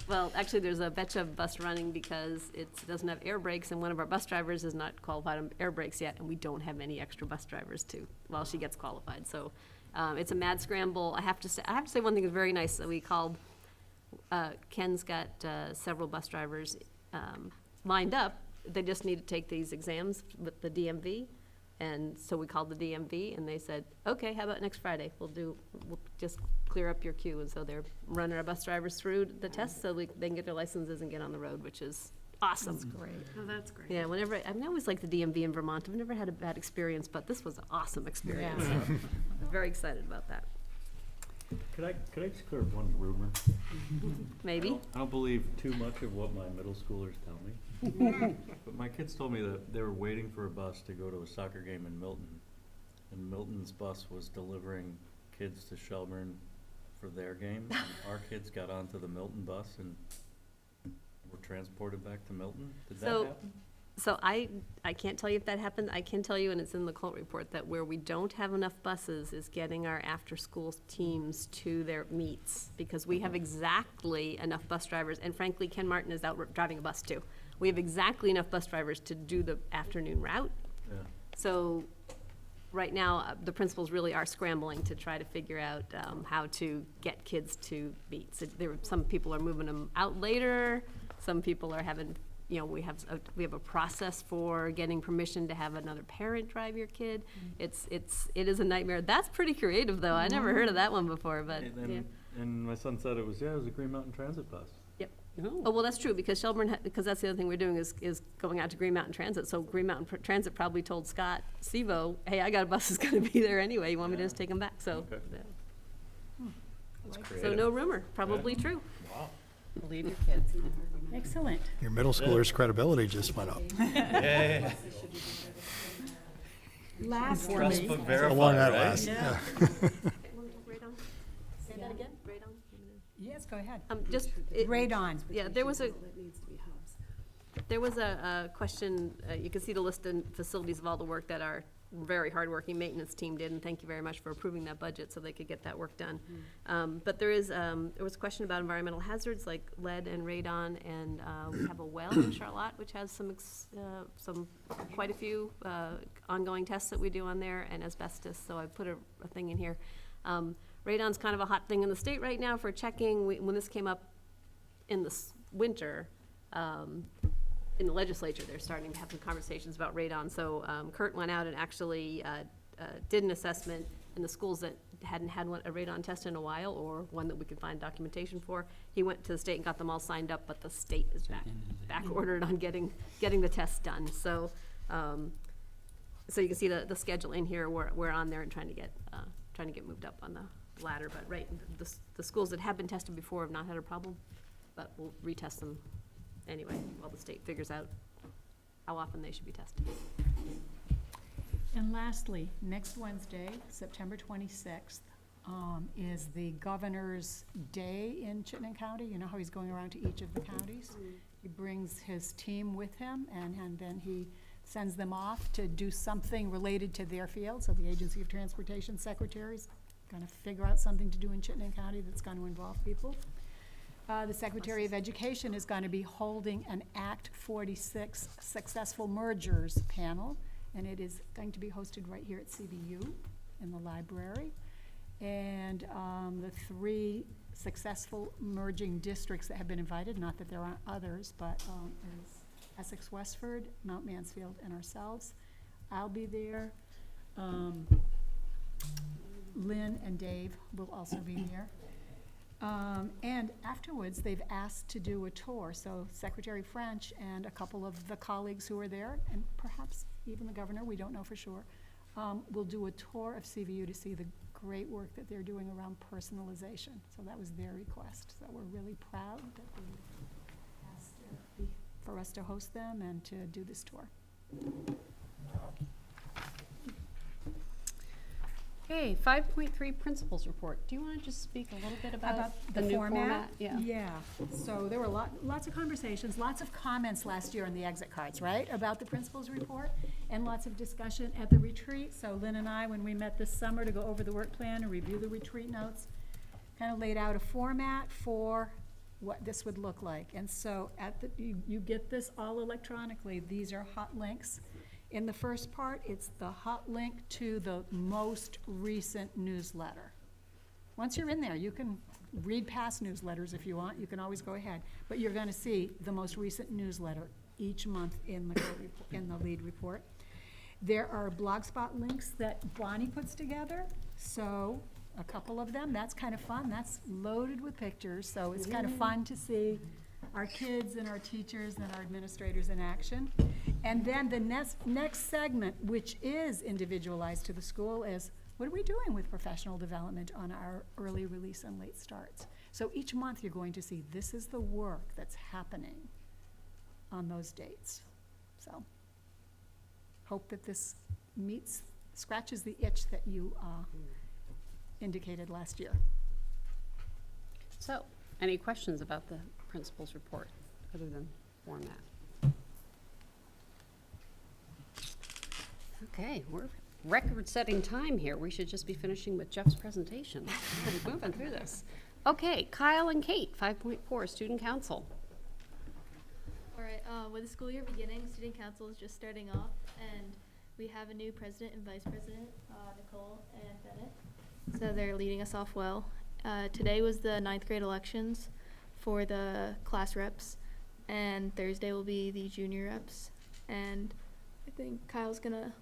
Well, actually, there's a Betcha bus running because it doesn't have air brakes, and one of our bus drivers is not qualified on air brakes yet, and we don't have any extra bus drivers while she gets qualified. So it's a mad scramble. I have to say one thing is very nice that we called. Ken's got several bus drivers lined up. They just need to take these exams with the DMV. And so we called the DMV, and they said, okay, how about next Friday? We'll just clear up your queue. And so they're running our bus drivers through the test so they can get their licenses and get on the road, which is awesome. That's great. Oh, that's great. Yeah, I always like the DMV in Vermont. I've never had a bad experience, but this was an awesome experience. Yeah. So very excited about that. Could I just clear up one rumor? Maybe. I don't believe too much of what my middle schoolers tell me. But my kids told me that they were waiting for a bus to go to a soccer game in Milton. And Milton's bus was delivering kids to Shelburne for their game. And our kids got onto the Milton bus and were transported back to Milton. Did that happen? So I can't tell you if that happened. I can tell you, and it's in the Colt report, that where we don't have enough buses is getting our after-school teams to their meets, because we have exactly enough bus drivers, and frankly, Ken Martin is out driving a bus too. We have exactly enough bus drivers to do the afternoon route. Yeah. So right now, the principals really are scrambling to try to figure out how to get kids to meet. So some people are moving them out later. some people are having, you know, we have a process for getting permission to have another parent drive your kid. It is a nightmare. That's pretty creative, though. I never heard of that one before, but, yeah. And my son said it was a Green Mountain Transit bus. Yep. Oh, well, that's true, because Shelburne, because that's the other thing we're doing is going out to Green Mountain Transit. So Green Mountain Transit probably told Scott Sevo, hey, I got a bus that's gonna be there anyway. You want me to just take them back? So, Okay. yeah. That's So creative. no rumor, probably true. Wow. Believe your kids. Excellent. Your middle schooler's credibility just went up. Yay. Lastly, Trustbook verified, Along that right? last, yeah. Radon? Say that again? Radon? yes, go ahead. Just, Radon. yeah, there was a, That needs to be hubs. there was a question, you can see the list in facilities of all the work that our very hardworking maintenance team did, and thank you very much for approving that budget so they could get that work done. But there was a question about environmental hazards like lead and radon, and we have a well in Charlotte which has quite a few ongoing tests that we do on there, and asbestos, so I put a thing in here. Radon's kind of a hot thing in the state right now for checking. When this came up in the winter, in the legislature, they're starting to have some conversations about radon. So Kurt went out and actually did an assessment in the schools that hadn't had a radon test in a while, or one that we could find documentation for. He went to the state and got them all signed up, but the state is back ordered on getting the tests done. So so you can see the schedule in here. We're on there and trying to get moved up on the ladder. But right, the schools that have been tested before have not had a problem, but we'll retest them anyway, while the state figures out how often they should be tested. And lastly, next Wednesday, September 26th, is the governor's day in Chittenden County. You know how he's going around to each of the counties? He brings his team with him, and then he sends them off to do something related to their field. So the Agency of Transportation Secretary's gonna figure out something to do in Chittenden County that's gonna involve people. The Secretary of Education is going to be holding an Act 46 Successful Mergers panel, and it is going to be hosted right here at CBU in the library. And the 3 successful merging districts that have been invited, not that there aren't others, but is Essex Westford, Mount Mansfield, and ourselves. I'll be there. Lynn and Dave will also be there. And afterwards, they've asked to do a tour, so Secretary French and a couple of the colleagues who are there, and perhaps even the governor, we don't know for sure, will do a tour of CVU to see the great work that they're doing around personalization. So that was their request. So we're really proud that they asked for us to host them and to do this tour. Okay, 5.3 Principals Report. Do you want to just speak a little bit about the new format? Yeah, so there were lots of conversations, lots of comments last year on the exit cards, right, about the Principals Report, and lots of discussion at the retreat. So Lynn and I, when we met this summer to go over the work plan and review the retreat notes, kind of laid out a format for what this would look like. And so you get this all electronically. These are hot links. In the first part, it's the hot link to the most recent newsletter. Once you're in there, you can read past newsletters if you want. You can always go ahead. But you're going to see the most recent newsletter each month in the lead report. There are Blogspot links that Bonnie puts together. So a couple of them, that's kind of fun. That's loaded with pictures. So it's kind of fun to see our kids and our teachers and our administrators in action. And then the next segment, which is individualized to the school, is what are we doing with professional development on our early release and late starts? So each month you're going to see this is the work that's happening on those dates. So hope that this scratches the itch that you indicated last year. So, any questions about the Principals Report other than format? Okay, we're record-setting time here. We should just be finishing with Jeff's presentation. We're moving through this. Okay, Kyle and Kate, 5.4, Student Council. All right, with the school year beginning, Student Council is just starting off, and we have a new president and vice president, Nicole and Bennett. So they're leading us off well. Today was the 9th grade elections for the class reps, and Thursday will be the junior reps. And I think Kyle's gonna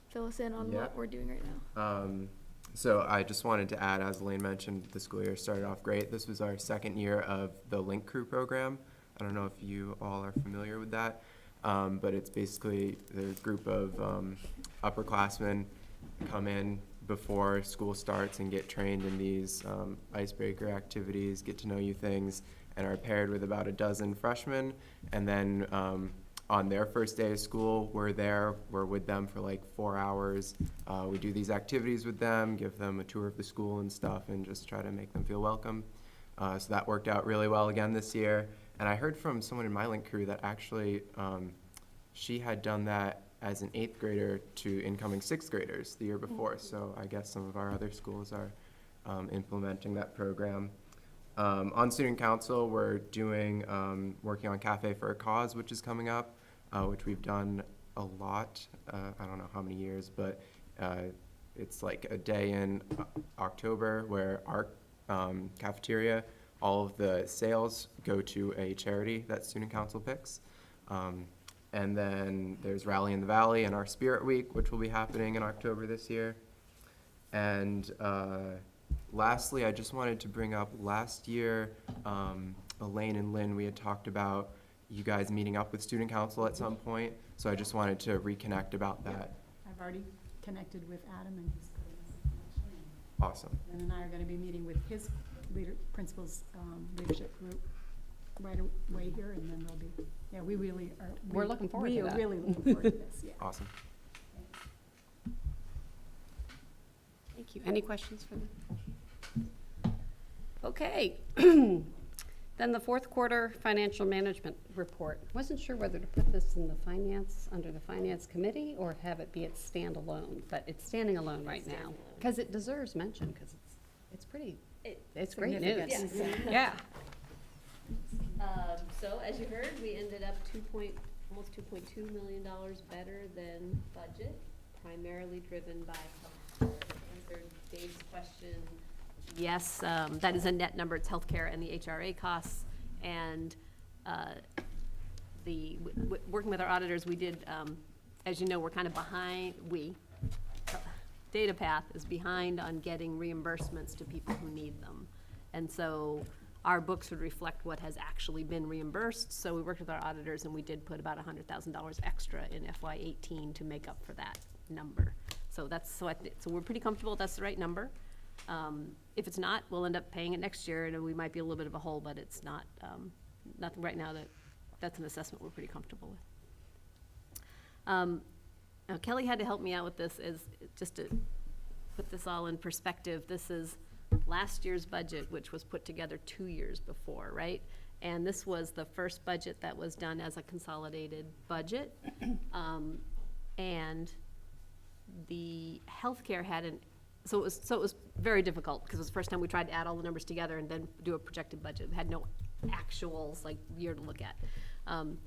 fill us in on Yeah. what we're doing right now. So I just wanted to add, as Elaine mentioned, the school year started off great. This was our second year of the Link Crew program. I don't know if you all are familiar with that, but it's basically the group of upperclassmen come in before school starts and get trained in these icebreaker activities, get to know you things, and are paired with about a dozen freshmen. And then on their first day of school, we're with them for like 4 hours. We do these activities with them, give them a tour of the school and stuff, and just try to make them feel welcome. So that worked out really well again this year. And I heard from someone in my Link crew that actually she had done that as an 8th grader to incoming 6th graders the year before. So I guess some of our other schools are implementing that program. On student council, we're doing, working on Cafe for a Cause, which is coming up, which we've done a lot. I don't know how many years, but it's like a day in October where our cafeteria, all of the sales go to a charity that student council picks. And then there's Rally in the Valley and our Spirit Week, which will be happening in October this year. And lastly, I just wanted to bring up last year, Elaine and Lynn, we had talked about you guys meeting up with student council at some point. So I just wanted to reconnect about that. I've already connected with Adam and he's putting us in connection. Awesome. Lynn and I are gonna be meeting with his principal's leadership group right away here, and then there'll be, yeah, we really are. We're looking forward to We are that. really looking forward to this, yeah. Awesome. Thank you. Any questions for them? Okay. Then the fourth quarter financial management report. Wasn't sure whether to put this in the finance, under the finance committee, or have it be its standalone, but it's standing alone right now. Because it deserves mention, because it's pretty, it's great news. Significant. Yeah. So as you heard, we ended up almost $2.2 million better than budget, primarily driven by healthcare. To answer Dave's question, yes, that is a net number. It's healthcare and the HRA costs. And working with our auditors, we did, as you know, we're kind of behind. DataPath is behind on getting reimbursements to people who need them. And so our books would reflect what has actually been reimbursed. So we worked with our auditors and we did put about $100,000 extra in FY18 to make up for that number. So so we're pretty comfortable that's the right number. If it's not, we'll end up paying it next year, and we might be a little bit of a hole, but it's not, nothing right now that's an assessment we're pretty comfortable with. Now Kelly had to help me out with this, just to put this all in perspective. This is last year's budget, which was put together 2 years before, right? And this was the first budget that was done as a consolidated budget. And the healthcare so it was very difficult, because it was the first time we tried to add all the numbers together and then do a projected budget. We had no actuals, like, year to look at. And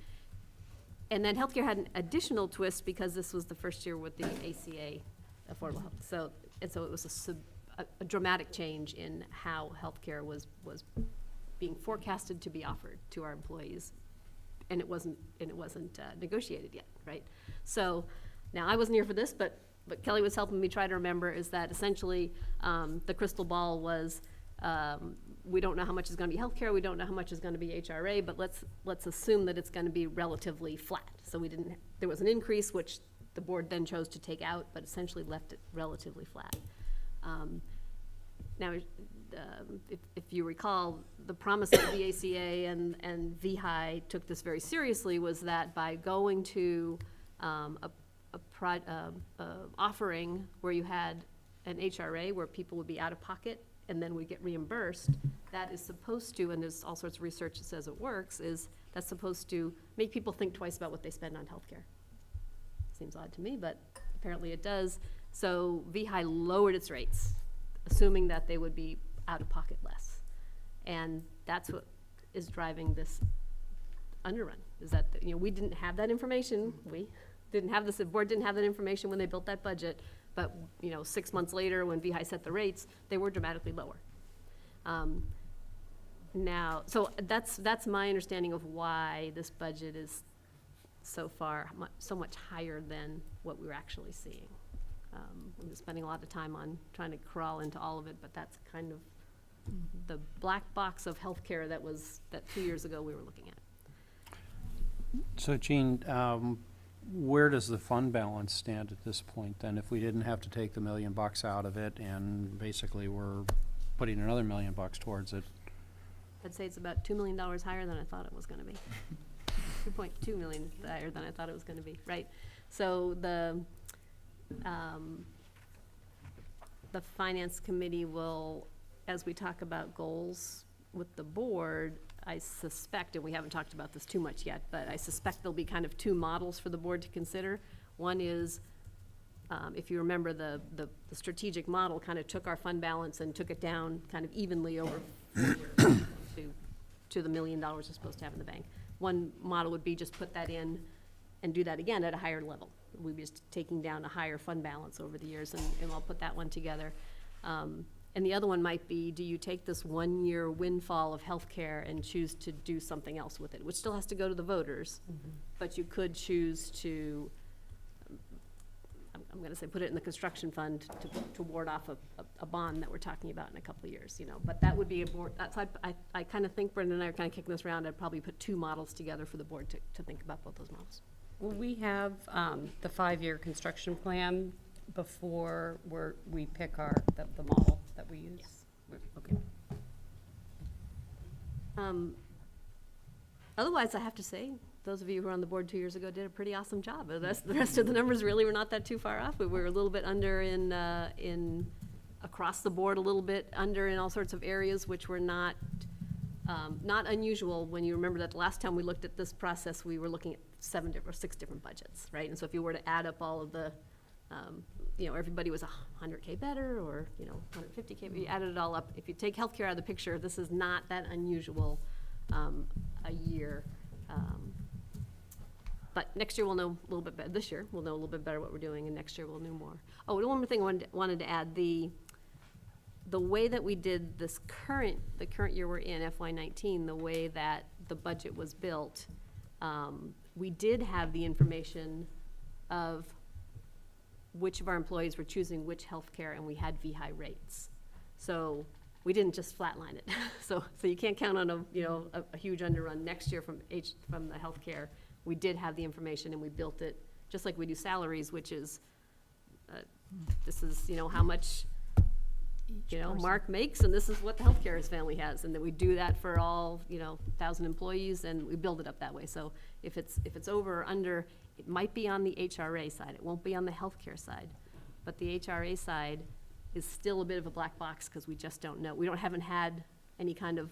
then healthcare had an additional twist because this was the first year with the ACA affordable health. So it was a dramatic change in how healthcare was being forecasted to be offered to our employees, and it wasn't negotiated yet, right? So now I wasn't here for this, but Kelly was helping me try to remember is that essentially the crystal ball was we don't know how much is going to be healthcare, we don't know how much is going to be HRA, but let's assume that it's going to be relatively flat. So there was an increase which the board then chose to take out, but essentially left it relatively flat. Now, if you recall, the promise of the ACA and VHI took this very seriously was that by going to offering where you had an HRA where people would be out of pocket and then would get reimbursed, that is supposed to, and there's all sorts of research that says it works, that's supposed to make people think twice about what they spend on healthcare. Seems odd to me, but apparently it does. So VHI lowered its rates, assuming that they would be out of pocket less. And that's what is driving this underrun, is that, we didn't have that information. The board didn't have that information when they built that budget, but 6 months later when VHI set the rates, they were dramatically lower. now, so that's my understanding of why this budget is so far, so much higher than what we're actually seeing. We've been spending a lot of time on trying to crawl into all of it, but that's kind of the black box of healthcare that 2 years ago we were looking at. So Jean, where does the fund balance stand at this point then? If we didn't have to take the $1 million out of it and basically we're putting another $1 million towards it? I'd say it's about $2 million higher than I thought it was gonna be. 2.2 million higher than I thought it was gonna be, right? So the finance committee will, as we talk about goals with the board, I suspect, and we haven't talked about this too much yet, but I suspect there'll be kind of two models for the board to consider. One is, if you remember, the strategic model kind of took our fund balance and took it down kind of evenly over to the $1 million we're supposed to have in the bank. One model would be just put that in and do that again at a higher level. We'd be just taking down a higher fund balance over the years, and I'll put that one together. And the other one might be, do you take this 1 year windfall of healthcare and choose to do something else with it, which still has to go to the voters, but you could choose to, I'm going to say, put it in the construction fund to ward off a bond that we're talking about in a couple of years, you know. But that would be a board, that's, I kind of think Brendan and I are kind of kicking this around. I'd probably put two models together for the board to think about both those models. Will we have the 5-year construction plan before we pick the model that we use? Yes. Okay. Otherwise, I have to say, those of you who were on the board 2 years ago did a pretty awesome job. The rest of the numbers really were not that too far off. We were a little bit under in across the board, a little bit under in all sorts of areas, which were not unusual when you remember that the last time we looked at this process, we were looking at 6 different budgets, right? And so if you were to add up all of the, everybody was 100K better, or 150K, you added it all up. If you take healthcare out of the picture, this is not that unusual a year. But next year we'll know a little bit better. This year we'll know a little bit better what we're doing, and next year we'll know more. Oh, one more thing I wanted to add: the way that we did the current year we're in, FY19, the way that the budget was built, we did have the information of which of our employees were choosing which healthcare, and we had VHI rates. So we didn't just flatline it. So you can't count on a huge underrun next year from the healthcare. We did have the information, and we built it just like we do salaries, which is this is how much Mark makes, and this is what the healthcare his family has, and then we do that for all 1,000 employees, and we build it up that way. So if it's over or under, it might be on the HRA side. It won't be on the healthcare side, but the HRA side is still a bit of a black box because we just don't know. Haven't had any kind of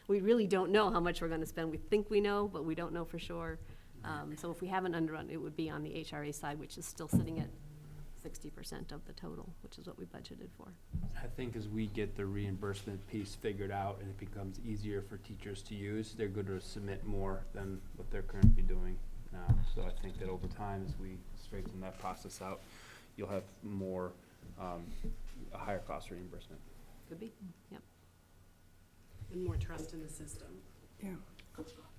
we really don't know how much we're going to spend. We think we know, but we don't know for sure. So if we haven't underrun, it would be on the HRA side, which is still sitting at 60% of the total, which is what we budgeted for. I think as we get the reimbursement piece figured out and it becomes easier for teachers to use, they're going to submit more than what they're currently doing now. So I think that over time, as we straighten that process out, you'll have more, a higher cost reimbursement. Could be, yep. And more trust in the system. Yeah.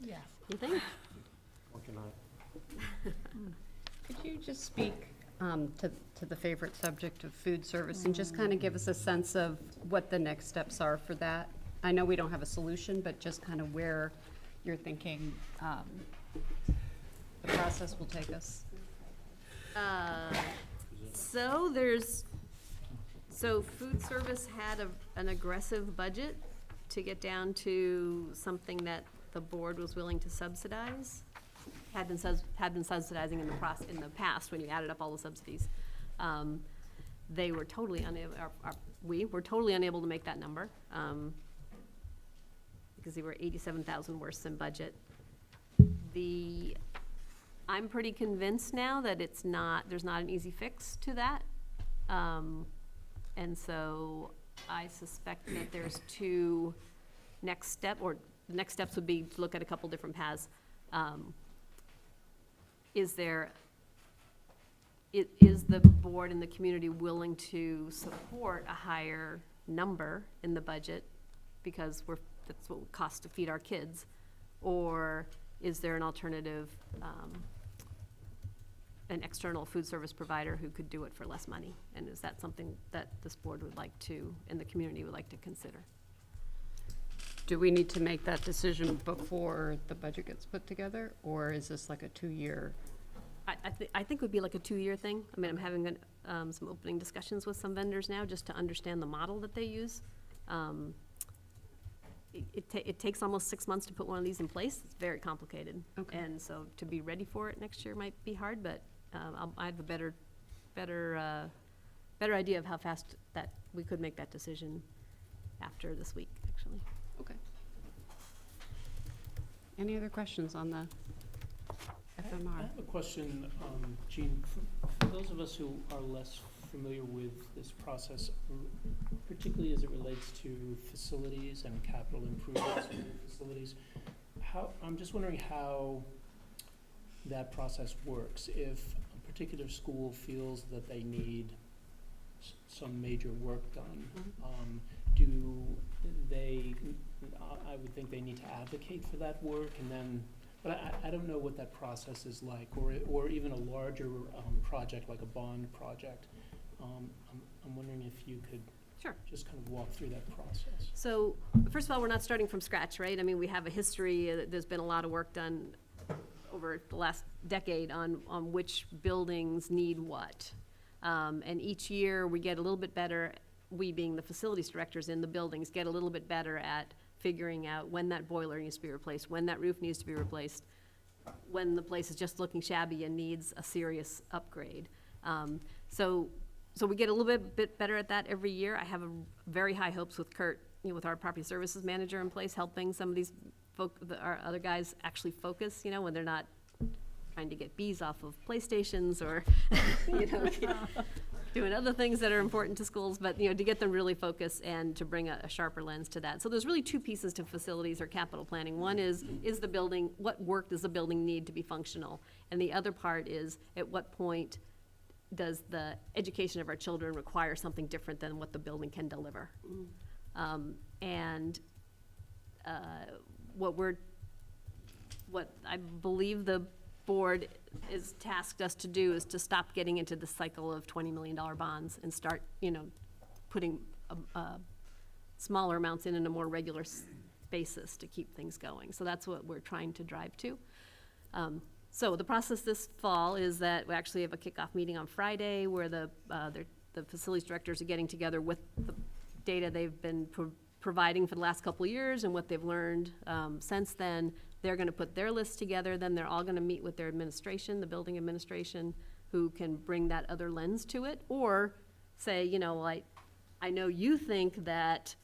Yeah. You think? Working on it. Could you just speak to the favorite subject of food service and just kind of give us a sense of what the next steps are for that? I know we don't have a solution, but just kind of where you're thinking the process will take us. So food service had an aggressive budget to get down to something that the board was willing to subsidize. Had been subsidizing in the past when you added up all the subsidies. They were totally unable. We were totally unable to make that number because they were $87,000 worse than budget. I'm pretty convinced now that there's not an easy fix to that, and so I suspect that there's two next steps would be to look at a couple different paths. Is the board and the community willing to support a higher number in the budget because that's what it costs to feed our kids? Or is there an alternative, an external food service provider who could do it for less money? And is that something that this board would like to, and the community would like to consider? Do we need to make that decision before the budget gets put together, or is this like a 2-year? I think it would be like a 2-year thing. I mean, I'm having some opening discussions with some vendors now, just to understand the model that they use. It takes almost 6 months to put one of these in place. It's very complicated. Okay. And so to be ready for it next year might be hard, but I have a better idea of how fast that we could make that decision after this week, actually. Okay. Any other questions on the FMR? I have a question, Jean, for those of us who are less familiar with this process, particularly as it relates to facilities and capital improvements in facilities, I'm just wondering how that process works. If a particular school feels that they need some major work done, do they, I would think they need to advocate for that work, and then, but I don't know what that process is like, or even a larger project like a bond project. I'm wondering if you could Sure. just kind of walk through that process. So, first of all, we're not starting from scratch, right? I mean, we have a history, there's been a lot of work done over the last decade on which buildings need what. And each year, we get a little bit better, we being the facilities directors in the buildings, get a little bit better at figuring out when that boiler needs to be replaced, when that roof needs to be replaced, when the place is just looking shabby and needs a serious upgrade. So we get a little bit better at that every year. I have very high hopes with Kurt, with our property services manager in place, helping some of these our other guys actually focus, when they're not trying to get bees off of PlayStations or, doing other things that are important to schools, but, to get them really focused and to bring a sharper lens to that. So there's really two pieces to facilities or capital planning. One is the building, what work does the building need to be functional? And the other part is, at what point does the education of our children require something different than what the building can deliver? What I believe the board is tasked us to do is to stop getting into the cycle of $20 million bonds and start, putting smaller amounts in a more regular basis to keep things going. So that's what we're trying to drive to. So the process this fall is that we actually have a kickoff meeting on Friday where the facilities directors are getting together with the data they've been providing for the last couple of years and what they've learned since then. They're going to put their list together, then they're all going to meet with their administration, the building administration, who can bring that other lens to it, or say, I know you think that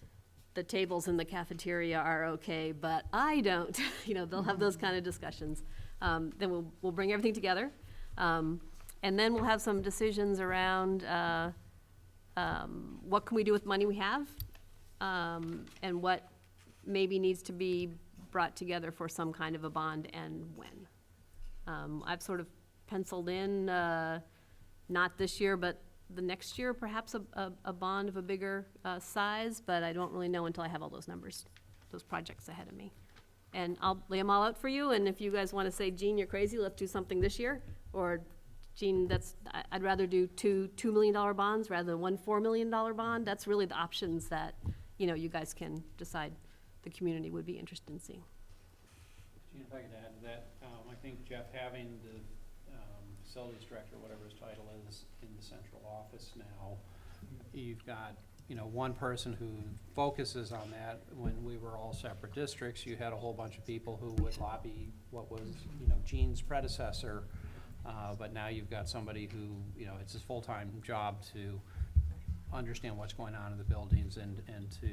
the tables in the cafeteria are okay, but I don't. They'll have those kind of discussions. Then we'll bring everything together, and then we'll have some decisions around what can we do with money we have, and what maybe needs to be brought together for some kind of a bond and when. I've sort of penciled in, not this year, but the next year, perhaps a bond of a bigger size, but I don't really know until I have all those numbers, those projects ahead of me. And I'll lay them all out for you, and if you guys want to say, Jean, you're crazy, let's do something this year, or Jean, I'd rather do two $2 million bonds rather than one $4 million bond, that's really the options that, you guys can decide the community would be interested in seeing. Jean, if I could add to that, I think Jeff having the facilities director, whatever his title is, in the central office now, you've got one person who focuses on that. When we were all separate districts, you had a whole bunch of people who would lobby what was, Jean's predecessor. But now you've got somebody who, it's his full-time job to understand what's going on in the buildings and to,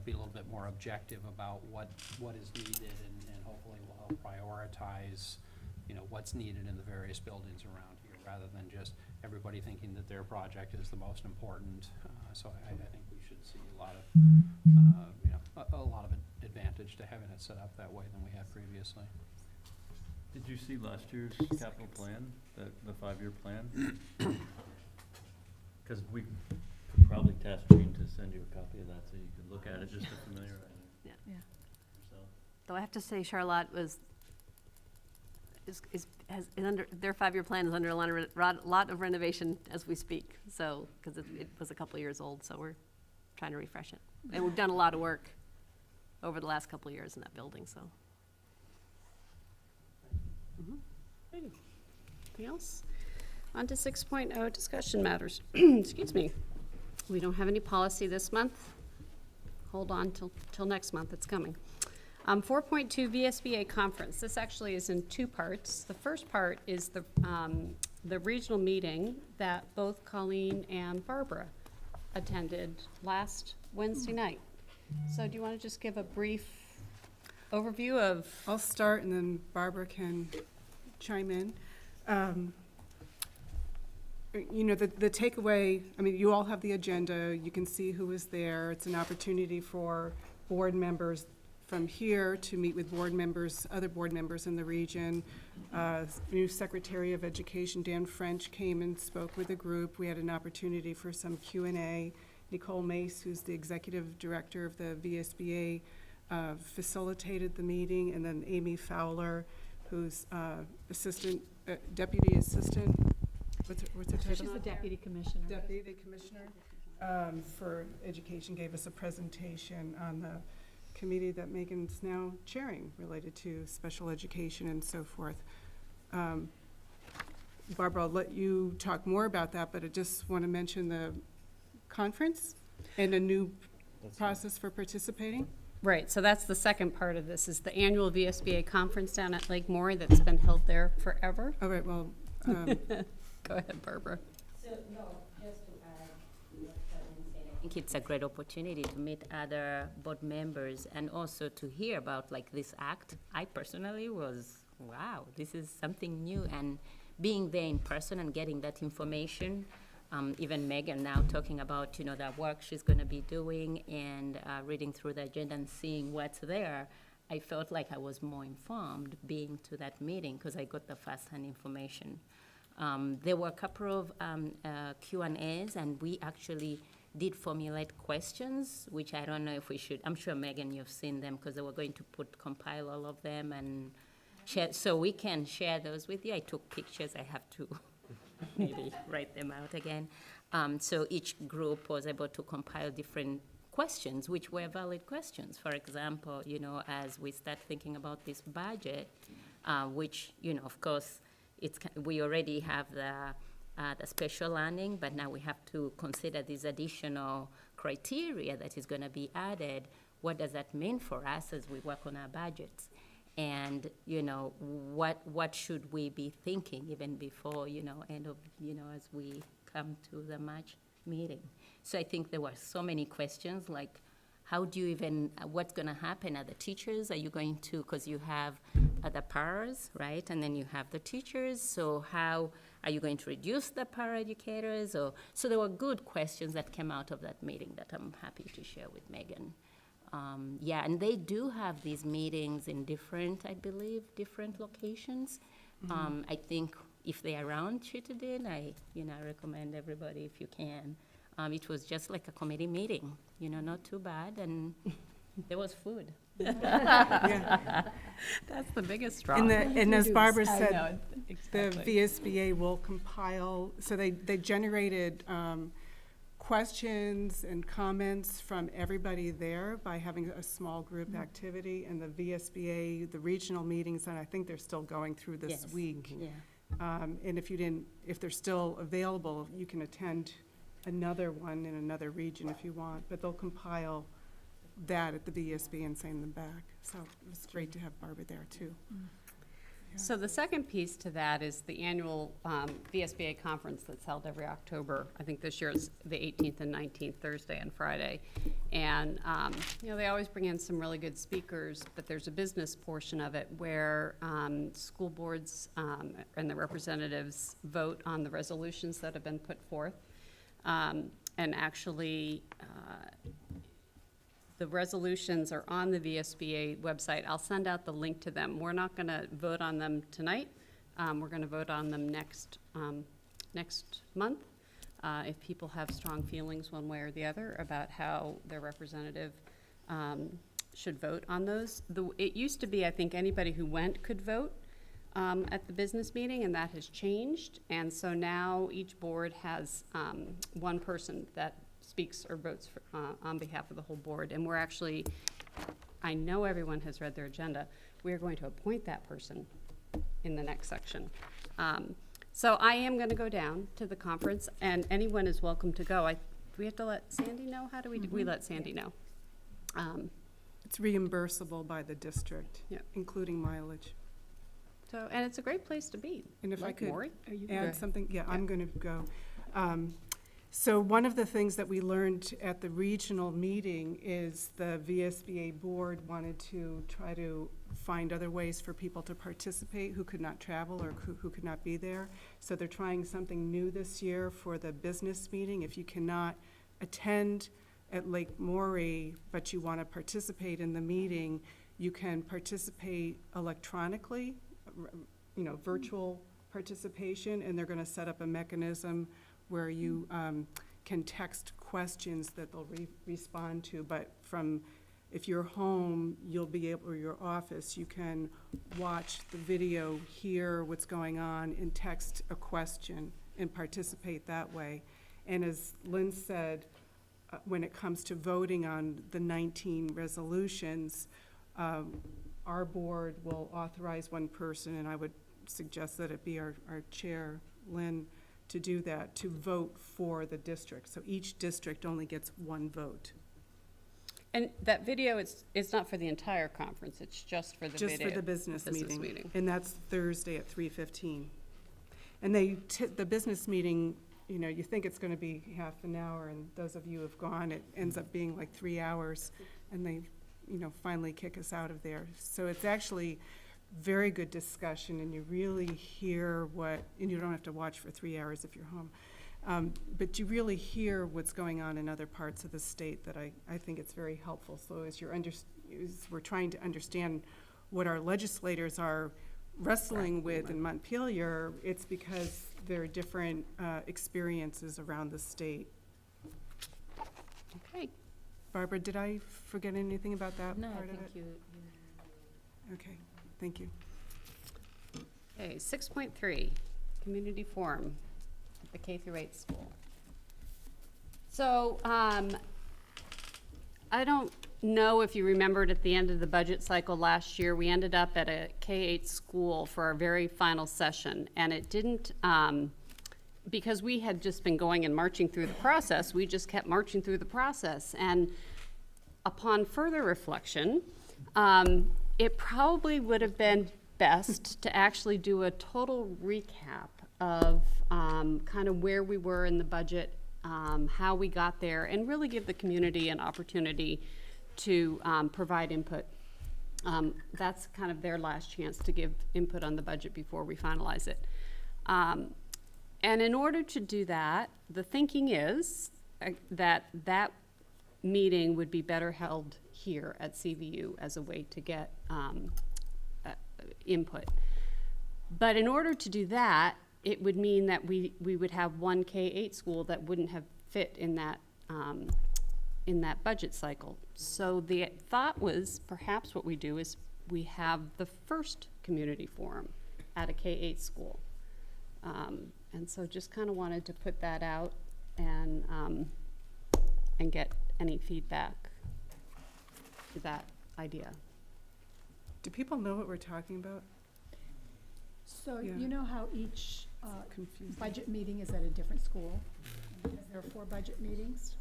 be a little bit more objective about what is needed and hopefully will help prioritize, what's needed in the various buildings around here, rather than just everybody thinking that their project is the most important. So I think we should see a lot of, a lot of advantage to having it set up that way than we had previously. Did you see last year's capital plan, the 5-year plan? Because we probably task Jean to send you a copy of that so you can look at it just to familiarize Yeah. Yeah. yourself. Though I have to say Charlotte is under, their 5-year plan is under a lot of renovation as we speak. So, because it was a couple of years old, so we're trying to refresh it. And we've done a lot of work over the last couple of years in that building, so. Anything else? On to 6.0, discussion matters. Excuse me. We don't have any policy this month. Hold on till next month, it's coming. 4.2 VSBA conference. This actually is in 2 parts. The first part is the regional meeting that both Colleen and Barbara attended last Wednesday night. So do you want to just give a brief overview of? I'll start and then Barbara can chime in. You know, the takeaway, I mean, you all have the agenda, you can see who was there. It's an opportunity for board members from here to meet with board members, other board members in the region. New Secretary of Education, Dan French, came and spoke with the group. We had an opportunity for some Q&A. Nicole Mace, who's the Executive Director of the VSBA, facilitated the meeting, and then Amy Fowler, who's Deputy Assistant, what's her title? She's the Deputy Commissioner. Deputy Commissioner for Education, gave us a presentation on the committee that Megan's now chairing related to special education and so forth. Barbara, I'll let you talk more about that, but I just want to mention the conference and a new process for participating. Right, so that's the second part of this, is the annual VSBA conference down at Lake Maury that's been held there forever. All right, well. Go ahead, Barbara. So, no, just to add what Colleen said, I think it's a great opportunity to meet other board members and also to hear about like this act. I personally was, wow, this is something new, and being there in person and getting that information. Even Megan now talking about, you know, that work she's going to be doing and reading through the agenda and seeing what's there. I felt like I was more informed being to that meeting because I got the first-hand information. There were a couple of Q&As, and we actually did formulate questions, which I don't know if we should. I'm sure, Megan, you've seen them because they were going to compile all of them and share, so we can share those with you. I took pictures. I have to maybe write them out again. So each group was able to compile different questions, which were valid questions. For example, you know, as we start thinking about this budget, which, you know, of course, we already have the special learning, but now we have to consider these additional criteria that is going to be added. What does that mean for us as we work on our budgets? And, you know, what should we be thinking even before, you know, end of, you know, as we come to the March meeting? So I think there were so many questions, like how do you even, what's going to happen? Are the teachers, are you going to, because you have the paras, right? And then you have the teachers, so how are you going to reduce the paraeducators? Or, so there were good questions that came out of that meeting that I'm happy to share with Megan. Yeah, and they do have these meetings in different, I believe, different locations. Mm-hmm. I think if they're around Chittenden, I recommend everybody, if you can. It was just like a committee meeting, you know, not too bad, and there was food. Yeah. That's the biggest draw. And as Barbara I said, know, exactly. the VSBA will compile, so they generated questions and comments from everybody there by having a small group activity, and the VSBA, the regional meetings, and I think they're still going through this week. Yeah. And if they're still available, you can attend another one in another region if you want, but they'll compile that at the VSB and send them back. So it was great to have Barbara there too. So the second piece to that is the annual VSBA conference that's held every October. I think this year is the 18th and 19th, Thursday and Friday. And, you know, they always bring in some really good speakers, but there's a business portion of it where school boards and the representatives vote on the resolutions that have been put forth. And actually, the resolutions are on the VSBA website. I'll send out the link to them. We're not going to vote on them tonight. We're going to vote on them next month. if people have strong feelings one way or the other about how their representative should vote on those. It used to be, I think, anybody who went could vote at the business meeting, and that has changed. And so now each board has one person that speaks or votes on behalf of the whole board. And we're actually, I know everyone has read their agenda, we are going to appoint that person in the next section. So I am going to go down to the conference, and anyone is welcome to go. Do we have to let Sandy know? How do we, we let Sandy know? It's reimbursable by the district, Yeah. including mileage. So, and it's a great place to be. And if I Like could Maury? add something, yeah, I'm going to go. So one of the things that we learned at the regional meeting is the VSBA board wanted to try to find other ways for people to participate who could not travel or who could not be there. So they're trying something new this year for the business meeting. If you cannot attend at Lake Maury, but you want to participate in the meeting, you can participate electronically, virtual participation, and they're going to set up a mechanism where you can text questions that they'll respond to. But if you're home, you'll be able, or your office, you can watch the video, hear what's going on, and text a question and participate that way. And as Lynn said, when it comes to voting on the 19 resolutions, our board will authorize one person, and I would suggest that it be our chair, Lynn, to do that, to vote for the district. So each district only gets one vote. And that video, it's not for the entire conference, it's just for the video. Just for the business meeting. And that's Thursday at 3:15. And the business meeting, you think it's going to be half an hour, and those of you who have gone, it ends up being like 3 hours, and they, finally kick us out of there. So it's actually very good discussion, and you really hear and you don't have to watch for 3 hours if you're home, but you really hear what's going on in other parts of the state that I think it's very helpful. So as we're trying to understand what our legislators are wrestling with in Montpelier, it's because there are different experiences around the state. Okay. Barbara, did I forget anything about that No, part I of think it? you Okay, thank you. Okay, 6.3, community forum at the K-8 school. So, I don't know if you remembered at the end of the budget cycle last year, we ended up at a K-8 school for our very final session, and it didn't, because we had just been going and marching through the process, we just kept marching through the process. And upon further reflection, it probably would have been best to actually do a total recap of kind of where we were in the budget, how we got there, and really give the community an opportunity to provide input. That's kind of their last chance to give input on the budget before we finalize it. And in order to do that, the thinking is that meeting would be better held here at CVU as a way to get input. But in order to do that, it would mean that we would have one K-8 school that wouldn't have fit in that budget cycle. So the thought was perhaps what we do is we have the first community forum at a K-8 school. And so just kind of wanted to put that out and get any feedback to that idea. Do people know what we're talking about? So Yeah. you know how each Confusing. budget meeting is at a different school? Because there are 4 budget meetings.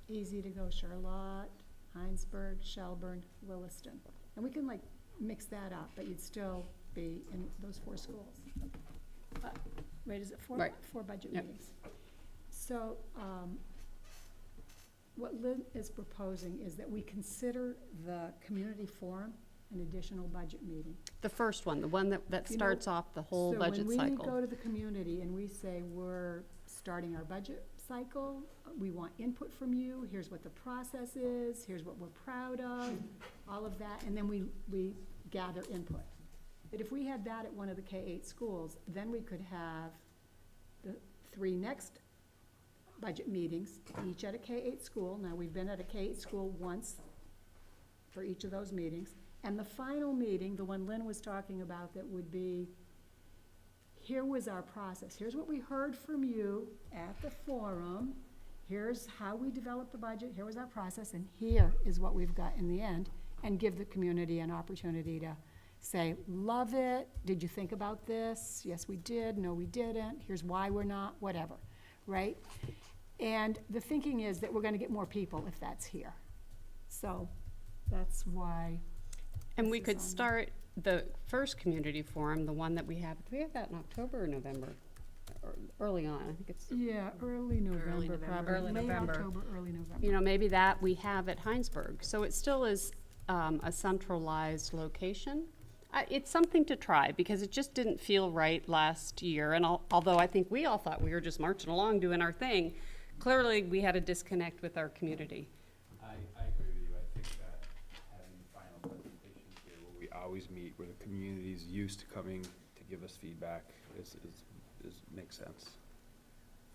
Easy to go Charlotte, Heinsberg, Shelburne, Williston. And we can mix that up, but you'd still be in those 4 schools. Right, is it 4? Right. 4 budget Yep. meetings. So what Lynn is proposing is that we consider the community forum an additional budget meeting. The first one, the one that You know, starts off the whole budget So when we cycle. go to the community and we say, we're starting our budget cycle, we want input from you, here's what the process is, here's what we're proud of, all of that, and then we gather input. But if we had that at one of the K-8 schools, then we could have the 3 next budget meetings, each at a K-8 school. Now, we've been at a K-8 school once for each of those meetings. And the final meeting, the one Lynn was talking about, that would be, here was our process. Here's what we heard from you at the forum. Here's how we developed the budget. Here was our process. And here is what we've got in the end. And give the community an opportunity to say, love it. Did you think about this? Yes, we did. No, we didn't. Here's why we're not, whatever, right? And the thinking is that we're going to get more people if that's here. So that's why. And we this is could on there. start the first community forum, the one that we have that in October or November? Or early on, I think it's. Yeah, early November, probably. Early Late November. October, early November. You know, maybe that we have at Heinsberg. So it still is a centralized location. It's something to try, because it just didn't feel right last year. And although I think we all thought we were just marching along doing our thing, clearly we had a disconnect with our community. I agree with you. I think that having the final presentation here, where we always meet, where the community is used to coming to give us feedback, makes sense.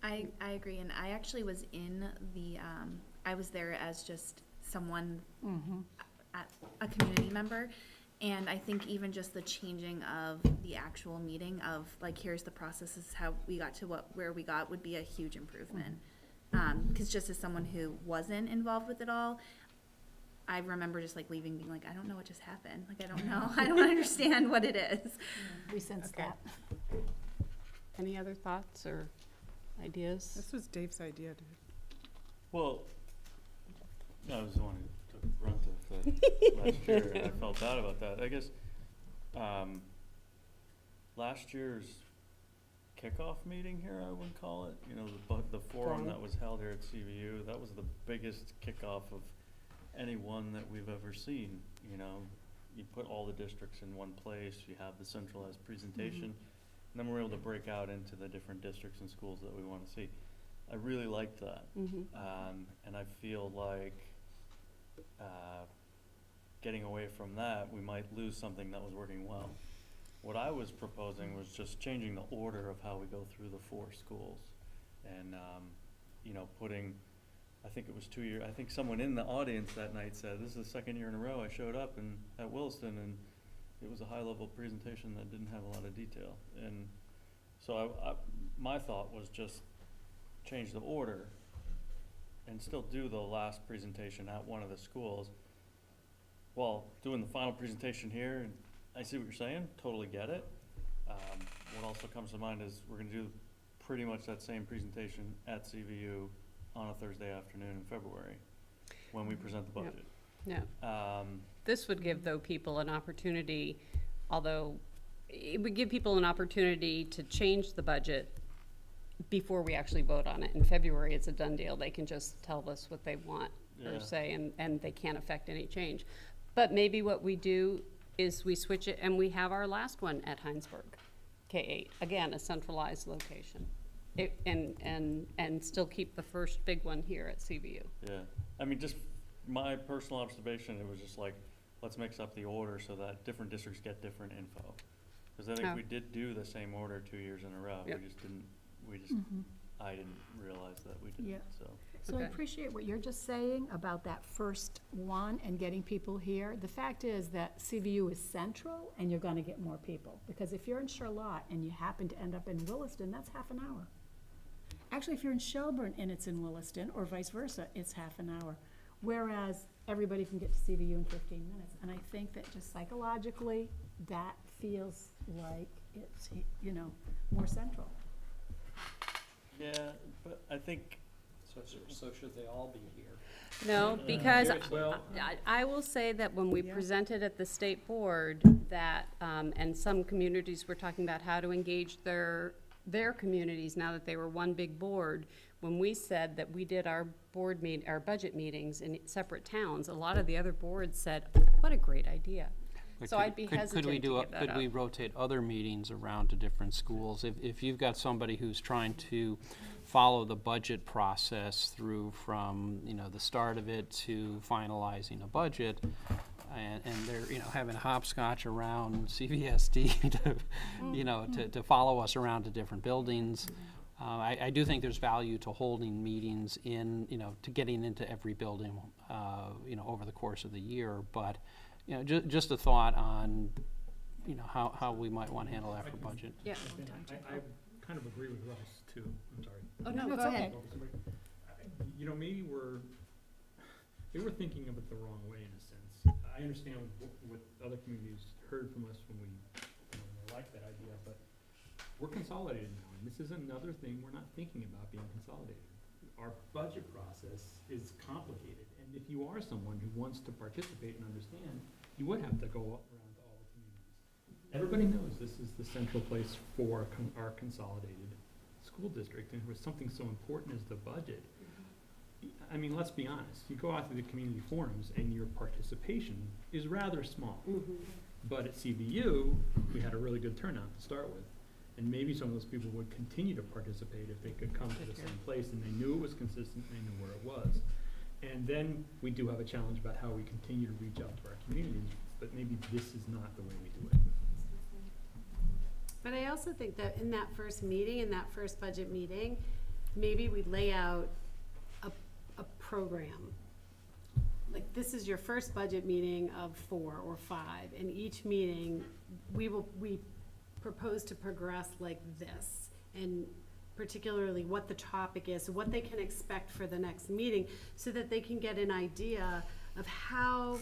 I agree, and I actually was in the, I was there as just someone, a community member, and I think even just the changing of the actual meeting of, like, here's the process, this is how we got to where we got, would be a huge improvement. Because just as someone who wasn't involved with it all, I remember just like leaving being like, I don't know what just happened. Like, I don't know. I don't understand what it is. We sense that. Any other thoughts or ideas? This was Dave's idea, dude. Well, I was the one who took the brunt of that last year, and I felt bad about that. I guess last year's kickoff meeting here, I would call it, you know, the forum that was held here at CVU, that was the biggest kickoff of any one that we've ever seen. You know, you put all the districts in one place, you have the centralized presentation, and then we're able to break out into the different districts and schools that we want to see. I really liked that. And I feel like getting away from that, we might lose something that was working well. What I was proposing was just changing the order of how we go through the 4 schools. And, you know, putting, I think it was 2 years, I think someone in the audience that night said, this is the second year in a row I showed up at Williston, and it was a high-level presentation that didn't have a lot of detail. And so my thought was just change the order and still do the last presentation at one of the schools while doing the final presentation here. And I see what you're saying, totally get it. What also comes to mind is we're gonna do pretty much that same presentation at CVU on a Thursday afternoon in February when we present the budget. Yeah. This would give, though, people an opportunity, although it would give people an opportunity to change the budget before we actually vote on it. In February, it's a done deal. They can just tell us what they want or say, and they can't affect any change. But maybe what we do is we switch it, and we have our last one at Heinsberg, K-8. Again, a centralized location. And still keep the first big one here at CVU. Yeah, I mean, just my personal observation, it was just like, let's mix up the order so that different districts get different info. Because I think we did do the same order 2 years in a row. Yep. I didn't realize that we did that, so. So I appreciate what you're just saying about that first one and getting people here. The fact is that CVU is central, and you're gonna get more people. Because if you're in Charlotte and you happen to end up in Williston, that's half an hour. Actually, if you're in Shelburne and it's in Williston, or vice versa, it's half an hour. Whereas everybody can get to CVU in 15 minutes. And I think that just psychologically, that feels like it's, you know, more central. Yeah, but I think. So should they all be here? No, because Well- I will say that when we presented at the state board that, and some communities were talking about how to engage their communities now that they were one big board, when we said that we did our our budget meetings in separate towns, a lot of the other boards said, what a great idea. So I'd be hesitant to give that up. Could we rotate other meetings around to different schools? If you've got somebody who's trying to follow the budget process through from, you know, the start of it to finalizing a budget, and they're, you know, having hopscotch around CVSD to, you know, to follow us around to different buildings, I do think there's value to holding meetings in, to getting into every building, over the course of the year. But, just a thought on, how we might want to handle that for budget. Yeah. I kind of agree with Russ too, I'm sorry. Oh, no, No, go it's ahead. Maybe they were thinking of it the wrong way in a sense. I understand what other communities heard from us when we liked that idea, but we're consolidated now, and this is another thing we're not thinking about being consolidated. Our budget process is complicated, and if you are someone who wants to participate and understand, you would have to go around to all the communities. Everybody knows this is the central place for our consolidated school district, and with something so important as the budget, I mean, let's be honest, you go out to the community forums and your participation is rather small. But at CBU, we had a really good turnout to start with. And maybe some of those people would continue to participate if they could come to the same place and they knew it was consistent, they knew where it was. And then we do have a challenge about how we continue to reach out to our communities, but maybe this is not the way we do it. But I also think that in that first meeting, in that first budget meeting, maybe we lay out a program. Like, this is your first budget meeting of 4 or 5, and each meeting, we propose to progress like this, and particularly what the topic is, what they can expect for the next meeting, so that they can get an idea of how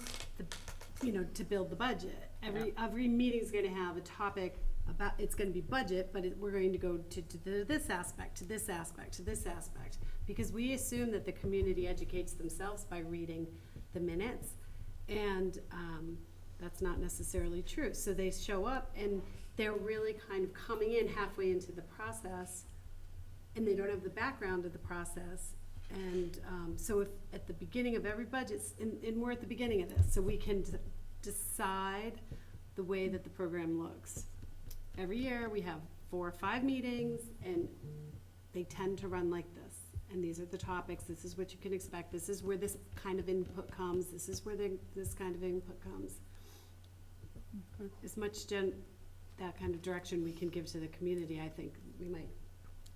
to build the budget. Every meeting's gonna have a topic about, it's gonna be budget, but we're going to go to this aspect, to this aspect, to this aspect, because we assume that the community educates themselves by reading the minutes, and that's not necessarily true. So they show up and they're really kind of coming in halfway into the process, and they don't have the background of the process. And so if at the beginning of every budget, and we're at the beginning of this, so we can decide the way that the program looks. Every year we have 4 or 5 meetings, and they tend to run like this. And these are the topics, this is what you can expect, this is where this kind of input comes, this is where this kind of input comes. As much that kind of direction we can give to the community, I think we might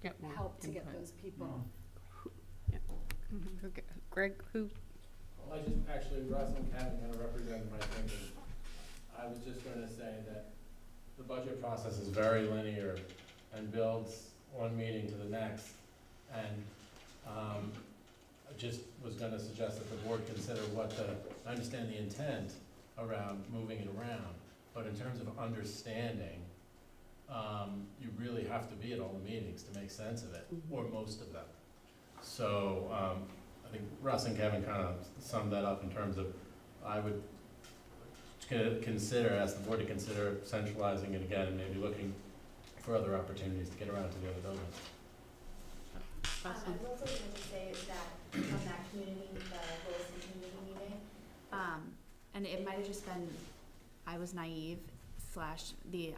Get more help to get input. those people. Okay. Greg, who? Well, I just, actually, Russ and Kevin kind of represented my thinking. I was just gonna say that the budget process is very linear and builds one meeting to the next. And I just was gonna suggest that the board consider I understand the intent around moving it around, but in terms of understanding, you really have to be at all the meetings to make sense of it, or most of them. So I think Russ and Kevin kind of summed that up in terms of, I would consider, ask the board to consider centralizing it again, and maybe looking for other opportunities to get around to the other buildings. I was also going to say that from that community, the Wilson community meeting, and it might have just been, I was naive / the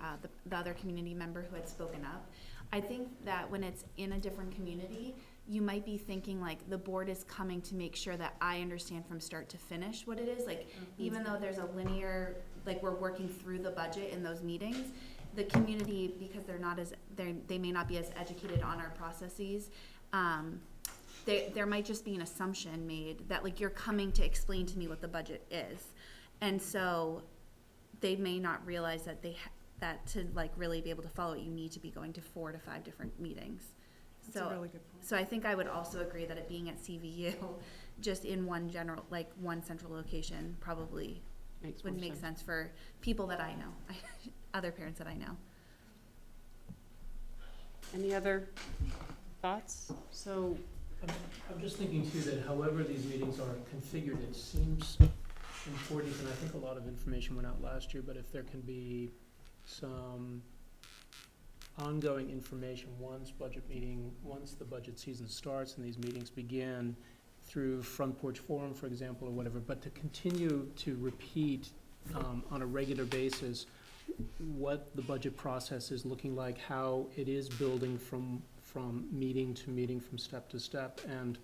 other community member who had spoken up. I think that when it's in a different community, you might be thinking like the board is coming to make sure that I understand from start to finish what it is. Like, even though there's a linear, like we're working through the budget in those meetings, the community, because they may not be as educated on our processes, there might just be an assumption made that like you're coming to explain to me what the budget is, and so they may not realize that that to like really be able to follow it, you need to be going to 4 to 5 different meetings. That's a really good point. So I think I would also agree that it being at CVU, just in one central location, probably would make sense for people that I know, other parents that I know. Any other thoughts? So, I'm just thinking too that however these meetings are configured, it seems important, and I think a lot of information went out last year, but if there can be some ongoing information once the budget season starts and these meetings begin, through Front Porch Forum, for example, or whatever, but to continue to repeat on a regular basis what the budget process is looking like, how it is building from meeting to meeting, from step to step, and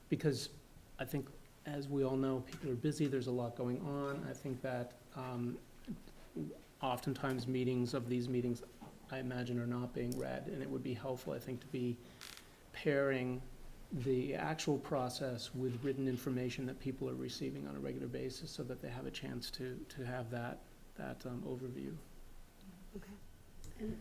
because I think, as we all know, people are busy, there's a lot going on. I think that oftentimes these meetings, I imagine are not being read, and it would be helpful, I think, to be pairing the actual process with written information that people are receiving on a regular basis, so that they have a chance to have that overview. And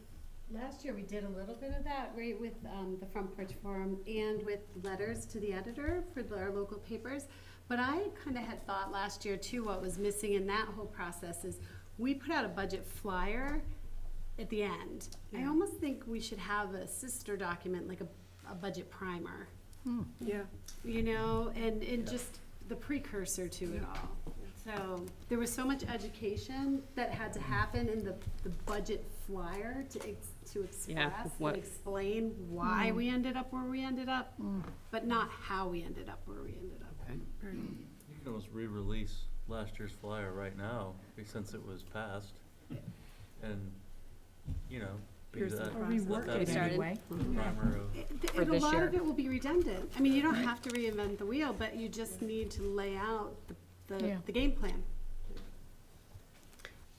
last year, we did a little bit of that, right, with the Front Porch Forum and with letters to the editor for our local papers. But I kind of had thought last year, too, what was missing in that whole process is we put out a budget flyer at the end. I almost think we should have a sister document, like a budget primer. Yeah. You know, and just the precursor to it all. So there was so much education that had to happen in the budget flyer to express and explain why we ended up where we ended up, but not how we ended up where we ended up. You can almost re-release last year's flyer right now, since it was passed, and, you know, Here's the let rework that it be anyway. the primer of. And a lot of it will be redundant. I mean, you don't have to reinvent the wheel, but you just need to lay out the game plan.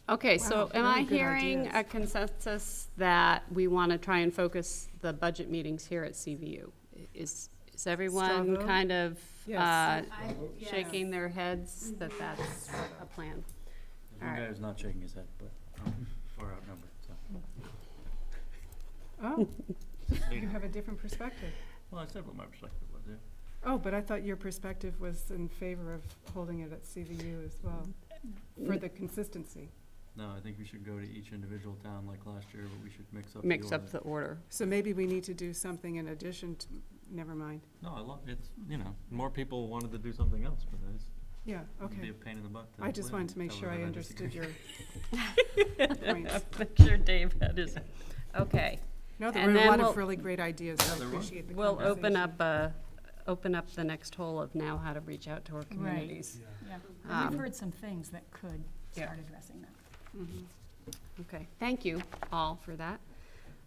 Okay, Wow, so am really I good hearing ideas. a consensus that we want to try and focus the budget meetings here at CVU? Is everyone vote? kind of Yes. shaking their heads that that's a plan? There's All one guy right. who's not shaking his head, but far outnumbered, so. Oh, you have a different perspective. Well, I said what my perspective was, yeah. Oh, but I thought your perspective was in favor of holding it at CVU as well, for the consistency. No, I think we should go to each individual town like last year, but we should mix up the Mix up order. the order. So maybe we need to do something in addition to, never mind. No, I love, it's, you know, more people wanted to do something else, but it's, Yeah, it'd be okay. a pain in the butt. I just wanted to make tell sure them I that understood disagree. your points. Make sure Dave had his, okay. No, there And were a then lot we'll- of really great ideas. I there were. appreciate the We'll open conversation. open up the next hole of now how to reach out to our communities. Yeah, and Um, we've heard some things that could start addressing that. Okay, thank you all for that.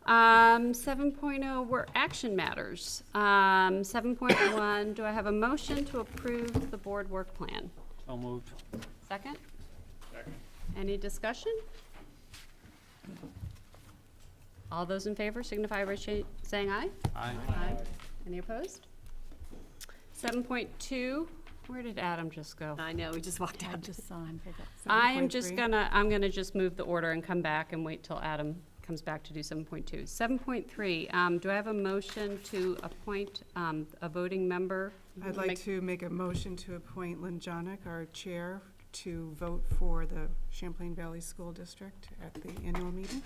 7.0 were action matters. 7.1, do I have a motion to approve the board work plan? So moved. Second? Any discussion? All those in favor signify by saying aye. Aye. Aye. Any opposed? 7.2, where did Adam just go? I know, we just walked I out. just saw him pick up. I am just 7.3. I'm gonna just move the order and come back and wait till Adam comes back to do 7.2. 7.3, do I have a motion to appoint a voting member? I'd like to make a motion to appoint Lynn Jonick, our chair, to vote for the Champlain Valley School District at the annual meeting.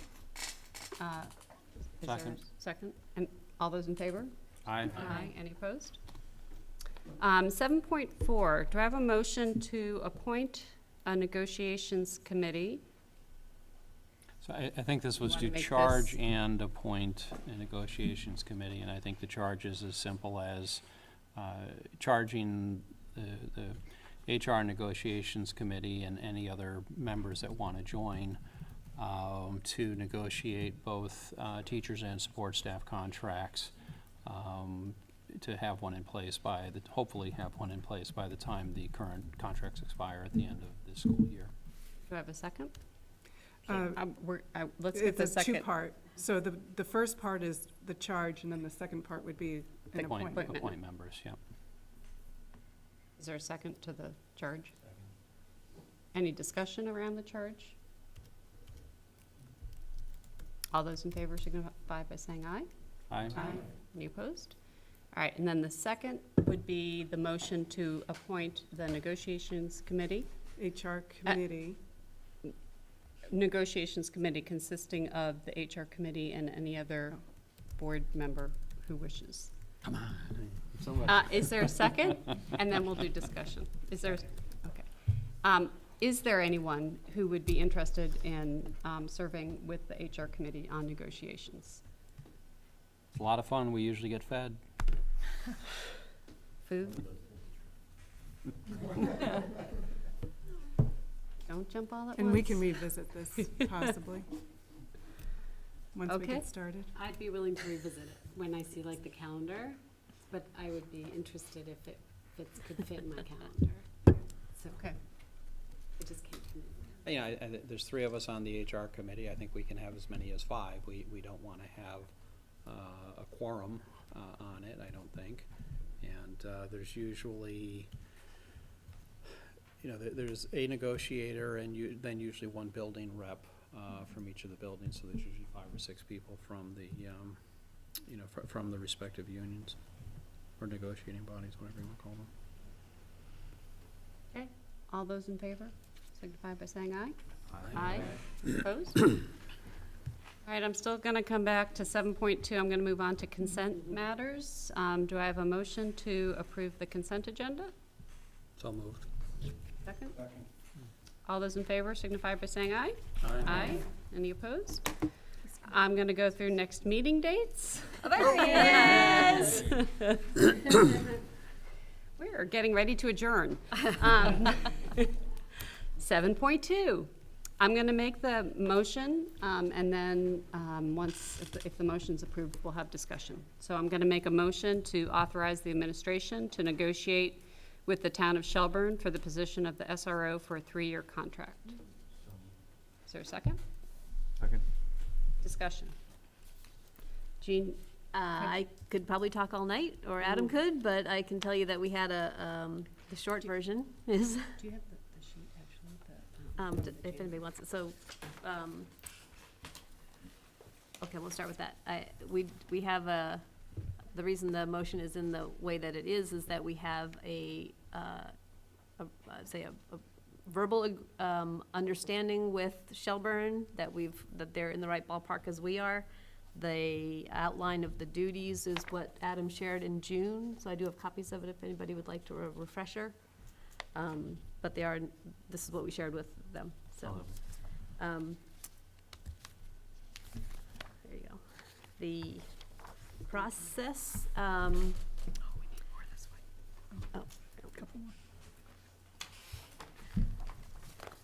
Is there a Second. second? And all those in favor? Aye. Aye. Any opposed? 7.4, do I have a motion to appoint a negotiations committee? So I think this was Wanna to make charge this- and appoint a negotiations committee, and I think the charge is as simple as charging the HR negotiations committee and any other members that want to join to negotiate both teachers and support staff contracts, to have one in place hopefully have one in place by the time the current contracts expire at the end of the school year. Do I have a second? It's Let's get the a second. two-part. So the first part is the charge, and then the second part would be an appointment. Appoint members, yeah. Is there a second to the charge? Any discussion around the charge? All those in favor signify by saying aye. Aye. Any opposed? All right, and then the second would be the motion to appoint the negotiations committee. HR committee. Negotiations committee consisting of the HR committee and any other board member who wishes. Come on. Somebody. Is there a second? And then we'll do discussion. Is there, okay. Is there anyone who would be interested in serving with the HR committee on negotiations? It's a lot of fun. We usually get fed. Food? Don't jump all at once. And we can revisit this possibly, once we Okay. get started. I'd be willing to revisit it when I see like the calendar, but I would be interested if it could fit in my calendar. So, Okay. I just can't commit you know, there's 3 of us on the HR committee. I think we can have as many as 5. We don't want to have a quorum on it, I don't think. And there's usually, you know, there's a negotiator and then usually 1 building rep from each of the buildings. So there's usually 5 or 6 people from the, you know, from the respective unions or negotiating bodies, whatever you want to call them. Okay, all those in favor signify by saying aye. Aye. Opposed? All right, I'm still going to come back to 7.2. I'm going to move on to consent matters. Do I have a motion to approve the consent agenda? So moved. Second? All those in favor signify by saying aye. Aye. Any opposed? I'm going to go through next meeting dates. Oh, there he is! We're getting ready to adjourn. 7.2. I'm going to make the motion, and then once, if the motion's approved, we'll have discussion. So I'm going to make a motion to authorize the administration to negotiate with the town of Shelburne for the position of the SRO for a 3-year contract. Is there a second? Second. Discussion. Jean? I could probably talk all night, or Adam could, but I can tell you that we had the short version is, Do you have the sheet actually? if anybody wants it, so, okay, we'll start with that. We have the reason the motion is in the way that it is that we have a verbal understanding with Shelburne that they're in the right ballpark as we are. The outline of the duties is what Adam shared in June, so I do have copies of it if anybody would like to refresher. But this is what we shared with them, so. There you go. The process, oh, we need more this way. Oh, a couple more.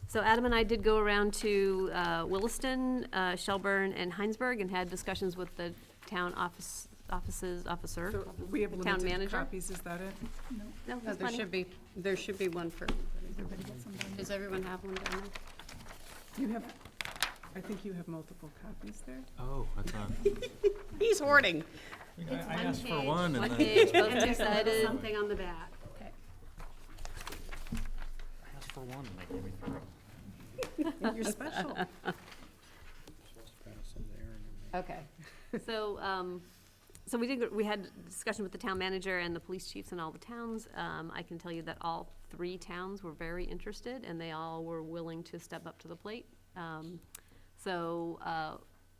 So Adam and I did go around to Williston, Shelburne, and Heinsberg and had discussions with the town officer, So we have the town limited manager. copies, is that it? No, No, that's there plenty. should be one for everybody. Does everyone have one down You have, I think you have multiple copies there. Oh, I thought. there? He's hoarding. I asked for one and One then. page, both And there's two-sided. something on the back. Okay. I asked for one and they gave me 3. You're special. Okay. So, so we had a discussion with the town manager and the police chiefs in all the towns. I can tell you that all 3 towns were very interested and they all were willing to step up to the plate.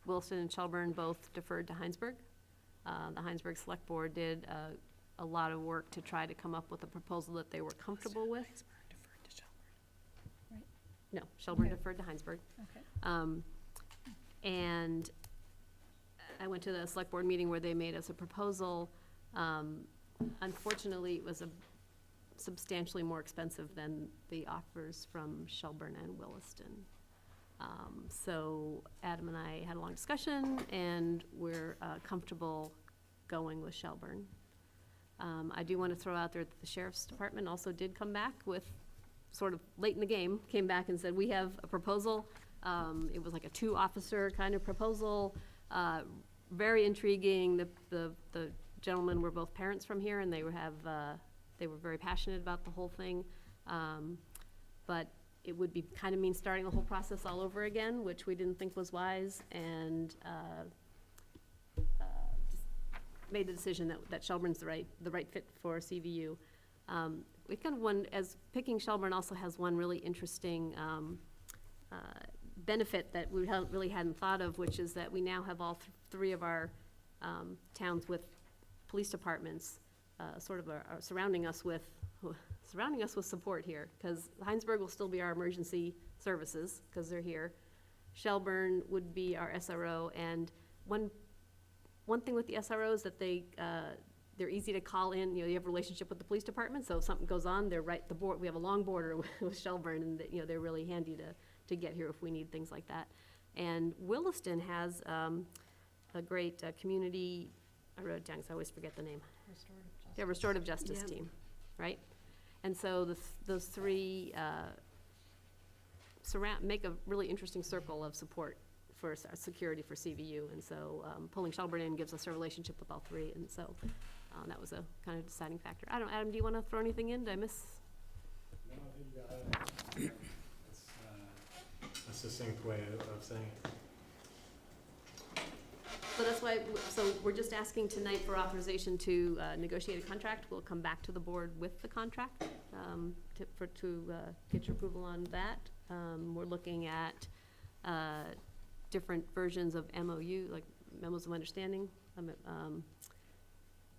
Williston and Shelburne both deferred to Heinsberg. The Heinsberg Select Board did a lot of work to try to come up with a proposal that they were comfortable with. No, Shelburne deferred to Heinsberg. Okay. And I went to the select board meeting where they made us a proposal. Unfortunately, it was substantially more expensive than the offers from Shelburne and Williston. So Adam and I had a long discussion, and we're comfortable going with Shelburne. I do want to throw out there that the sheriff's department also did come back with, sort of late in the game, came back and said, we have a proposal. It was like a 2-officer kind of proposal, very intriguing. The gentlemen were both parents from here, and they were very passionate about the whole thing. But it would be kind of mean starting the whole process all over again, which we didn't think was wise, and just made the decision that Shelburne's the right fit for CVU. We've kind of picking Shelburne also has one really interesting benefit that we really hadn't thought of, which is that we now have all 3 of our towns with police departments sort of are surrounding us with support here, because Heinsberg will still be our emergency services because they're here. Shelburne would be our SRO, and one thing with the SRO is that they're easy to call in. You have a relationship with the police department, so if something goes on, they're right. We have a long border with Shelburne, and they're really handy to get here if we need things like that. And Williston has a great community. I wrote it down because I always forget the name. Restorative Justice team, right? And so those 3 make a really interesting circle of support for security for CVU. And so pulling Shelburne in gives us a relationship with all three. And so that was a kind of deciding factor. I don't know, Adam, do you want to throw anything in? Did I miss? No, I think you got it. It's a succinct way of saying it. So that's why, so we're just asking tonight for authorization to negotiate a contract. We'll come back to the board with the contract to get your approval on that. We're looking at different versions of MOU, like memos of understanding,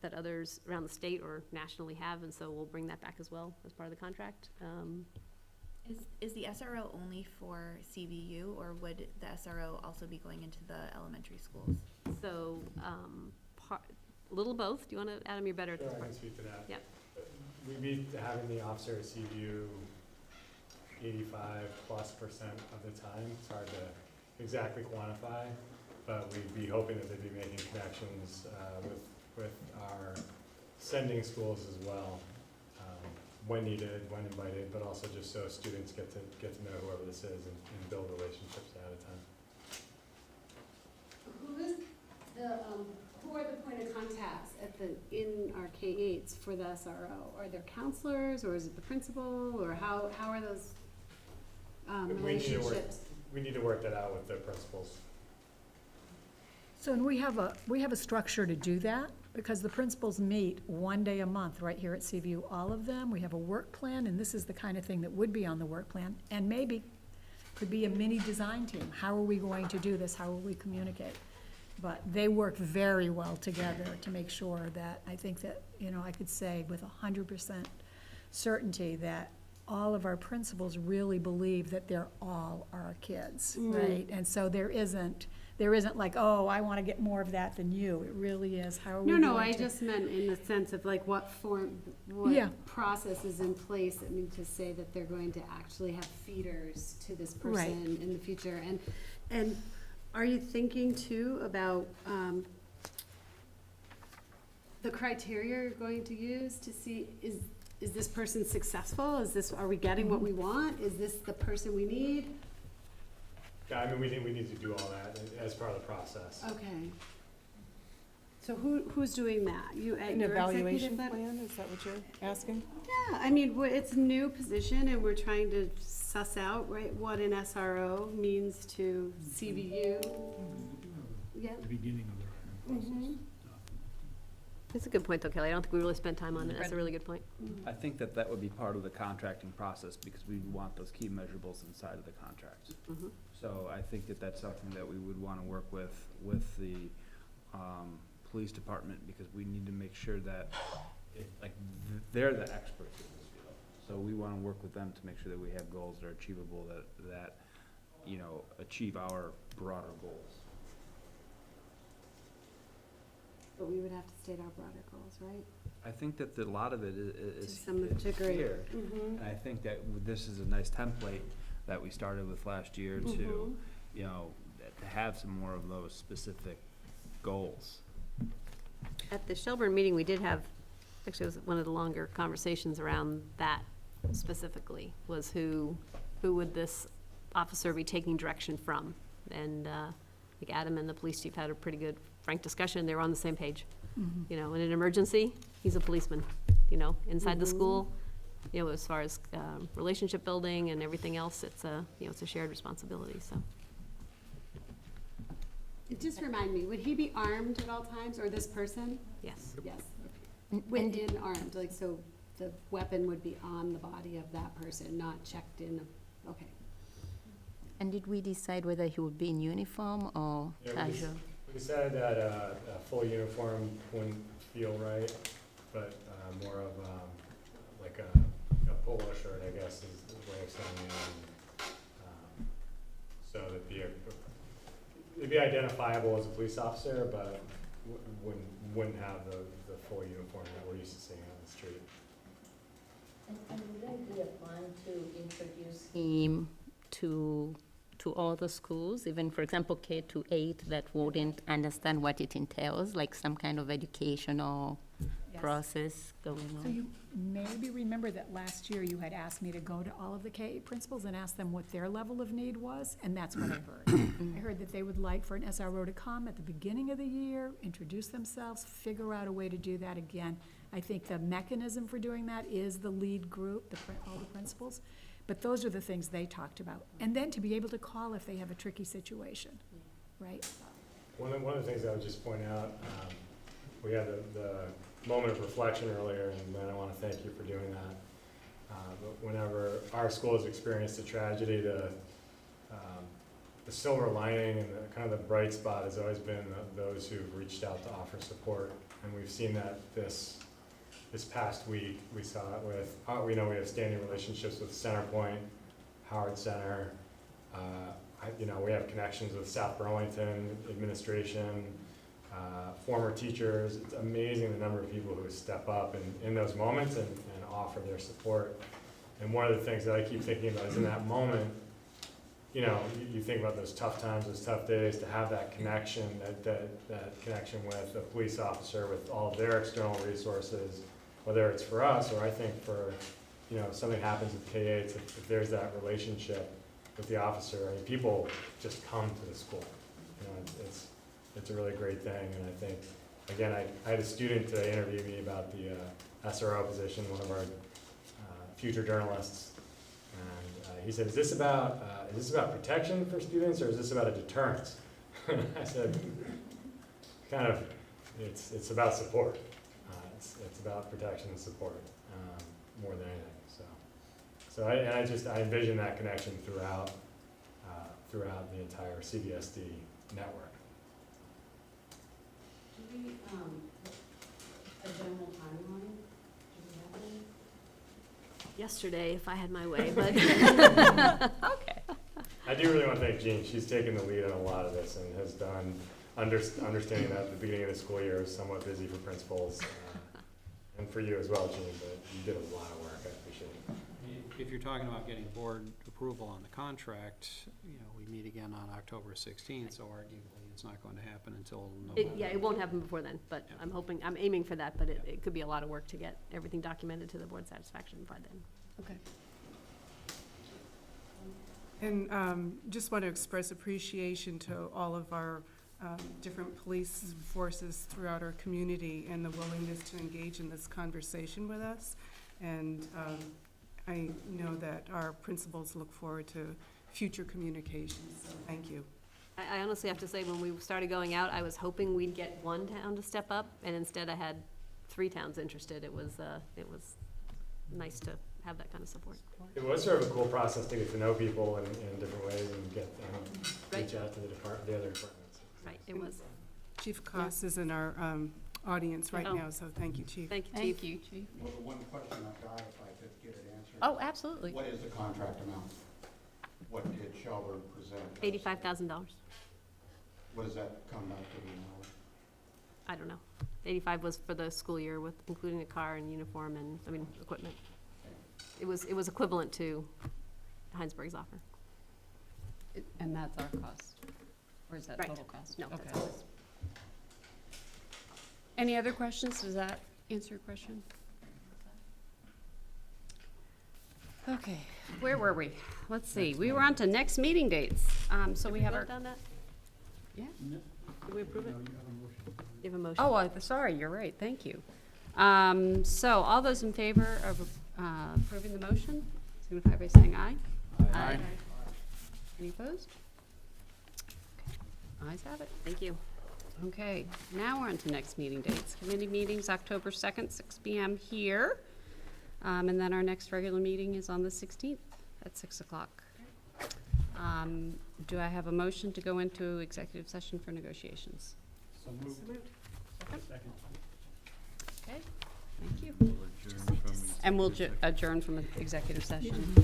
that others around the state or nationally have, and so we'll bring that back as well as part of the contract. Is the SRO only for CVU, or would the SRO also be going into the elementary schools? So, a little both. Do you want to, Adam, you're better at this Sure, I part. can speak to that. Yep. We'd be having the officer at CVU 85+% of the time. It's hard to exactly quantify, but we'd be hoping that they'd be making connections with our sending schools as well, when needed, when invited, but also just so students get to know whoever this is and build relationships ahead of time. Who are the point of contacts in our K-8s for the SRO? Are there counselors, or is it the principal, or how are those relationships? We need to work that out with the principals. So, and we have a structure to do that, because the principals meet one day a month right here at CVU, all of them. We have a work plan, and this is the kind of thing that would be on the work plan, and maybe could be a mini design team. How are we going to do this? How will we communicate? But they work very well together to make sure that, I think that, I could say with 100% certainty that all of our principals really believe that they're all our kids, right? And so there isn't like, oh, I want to get more of that than you. It really is, how are we going to? No, I just meant in the sense of like what process is in place, to say that they're going to actually have feeders to this person in the future. And are you thinking too about the criteria you're going to use to see, is this person successful? Are we getting what we want? Is this the person we need? Yeah, we need to do all that as part of the process. Okay. So who's doing that? An evaluation plan, is that what you're asking? Yeah, it's a new position, and we're trying to suss out, right, what an SRO means to CVU. Yeah. The beginning of the hiring process. That's a good point, though, Kelly. I don't think we really spent time on it. That's a really good point. I think that would be part of the contracting process, because we want those key measurables inside of the contract. So I think that's something that we would want to work with the police department, because we need to make sure that they're the experts in this field. So we want to work with them to make sure that we have goals that are achievable, that achieve our broader goals. But we would have to state our broader goals, right? I think that a lot of it is degree. here. And I think that this is a nice template that we started with last year to have some more of those specific goals. At the Shelburne meeting, we did have, actually it was one of the longer conversations around that specifically, was who would this officer be taking direction from? And Adam and the police chief had a pretty good, frank discussion. They were on the same page. In an emergency, he's a policeman, inside the school. As far as relationship building and everything else, it's a shared responsibility, so. Just remind me, would he be armed at all times, or this person? Yes. Yes. In armed, so the weapon would be on the body of that person, not checked in, okay. And did we decide whether he would be in uniform or casual? We decided that a full uniform wouldn't feel right, but more of like a polo shirt, I guess, is the way of saying it. So that it'd be identifiable as a police officer, but wouldn't have the full uniform that we're used to seeing on the street. And wouldn't be a plan to introduce him to all the schools, even for example K-8 that wouldn't understand what it entails, like some kind of educational that process going on. So you maybe remember that last year you had asked me to go to all of the K-8 principals and ask them what their level of need was, and that's what I heard. I heard that they would like for an SRO to come at the beginning of the year, introduce themselves, figure out a way to do that again. I think the mechanism for doing that is the lead group, all the principals, but those are the things they talked about. And then to be able to call if they have a tricky situation, right? One of the things I would just point out, we had the moment of reflection earlier, and I want to thank you for doing that. But whenever our school has experienced a tragedy, the silver lining and the kind of the bright spot has always been those who've reached out to offer support. And we've seen that this past week. We saw it with, we know we have standing relationships with Centerpoint, Howard Center. We have connections with South Burlington administration, former teachers. It's amazing the number of people who step up in those moments and offer their support. And one of the things that I keep thinking about is in that moment, you think about those tough times, those tough days, to have that connection, that connection with a police officer, with all of their external resources, whether it's for us or I think for, if something happens with K-8s, if there's that relationship with the officer, I mean, people just come to the school. It's a really great thing, and I think, again, I had a student today interview me about the SRO position, one of our future journalists, and he said, is this about protection for students, or is this about a deterrence? I said, it's about support. It's about protection and support more than anything. So I envision that connection throughout the entire CBSD network. Do we, a general timeline? Do we have any? Yesterday, if I had my way, but. Okay. I do really want to thank Jean. She's taken the lead on a lot of this and has done, understanding that the beginning of the school year is somewhat busy for principals, and for you as well, Jean, but you did a lot of work. I appreciate it. If you're talking about getting board approval on the contract, we meet again on October 16th, so arguably it's not going to happen until November. It won't happen before then, but yeah. I'm aiming for that, but it could be a lot of work to get everything documented to the board's satisfaction by then. Okay. And just want to express appreciation to all of our different police forces throughout our community and the willingness to engage in this conversation with us. And I know that our principals look forward to future communications, so thank you. I honestly have to say, when we started going out, I was hoping we'd get one town to step up, and instead I had 3 towns interested. It was nice to have that kind of support. It was sort of a cool process to get to know people in different ways and reach out to the other departments. Right, it was. Chief Koss is in our audience right now, so thank you, Chief. Thank you, Chief. Thank you, Chief. Well, the one question I've got, if I could get it answered. Oh, absolutely. What is the contract amount? What did Shelburne present? $85,000. What does that come out to now? I don't know. 85 was for the school year, with including a car and uniform and, equipment. It was equivalent to Heinsberg's offer. And that's our cost? Or is that Right. total cost? No, Okay. that's ours. Any other questions? Does that answer your question? Okay, where were we? Let's see, we were on to next meeting dates. So we have our. Vote on that? Yeah. Did we approve it? You have a motion. Oh, sorry, you're right, thank you. So all those in favor of approving the motion, signify by saying aye. Aye. Any opposed? Okay. Ayes have it. Thank you. Okay, now we're on to next meeting dates. Committee meetings, October 2nd, 6 p.m. here. And then our next regular meeting is on the 16th at 6 o'clock. Do I have a motion to go into executive session for negotiations? So moved. Second. Okay, thank you. We'll adjourn from And we'll adjourn from executive session.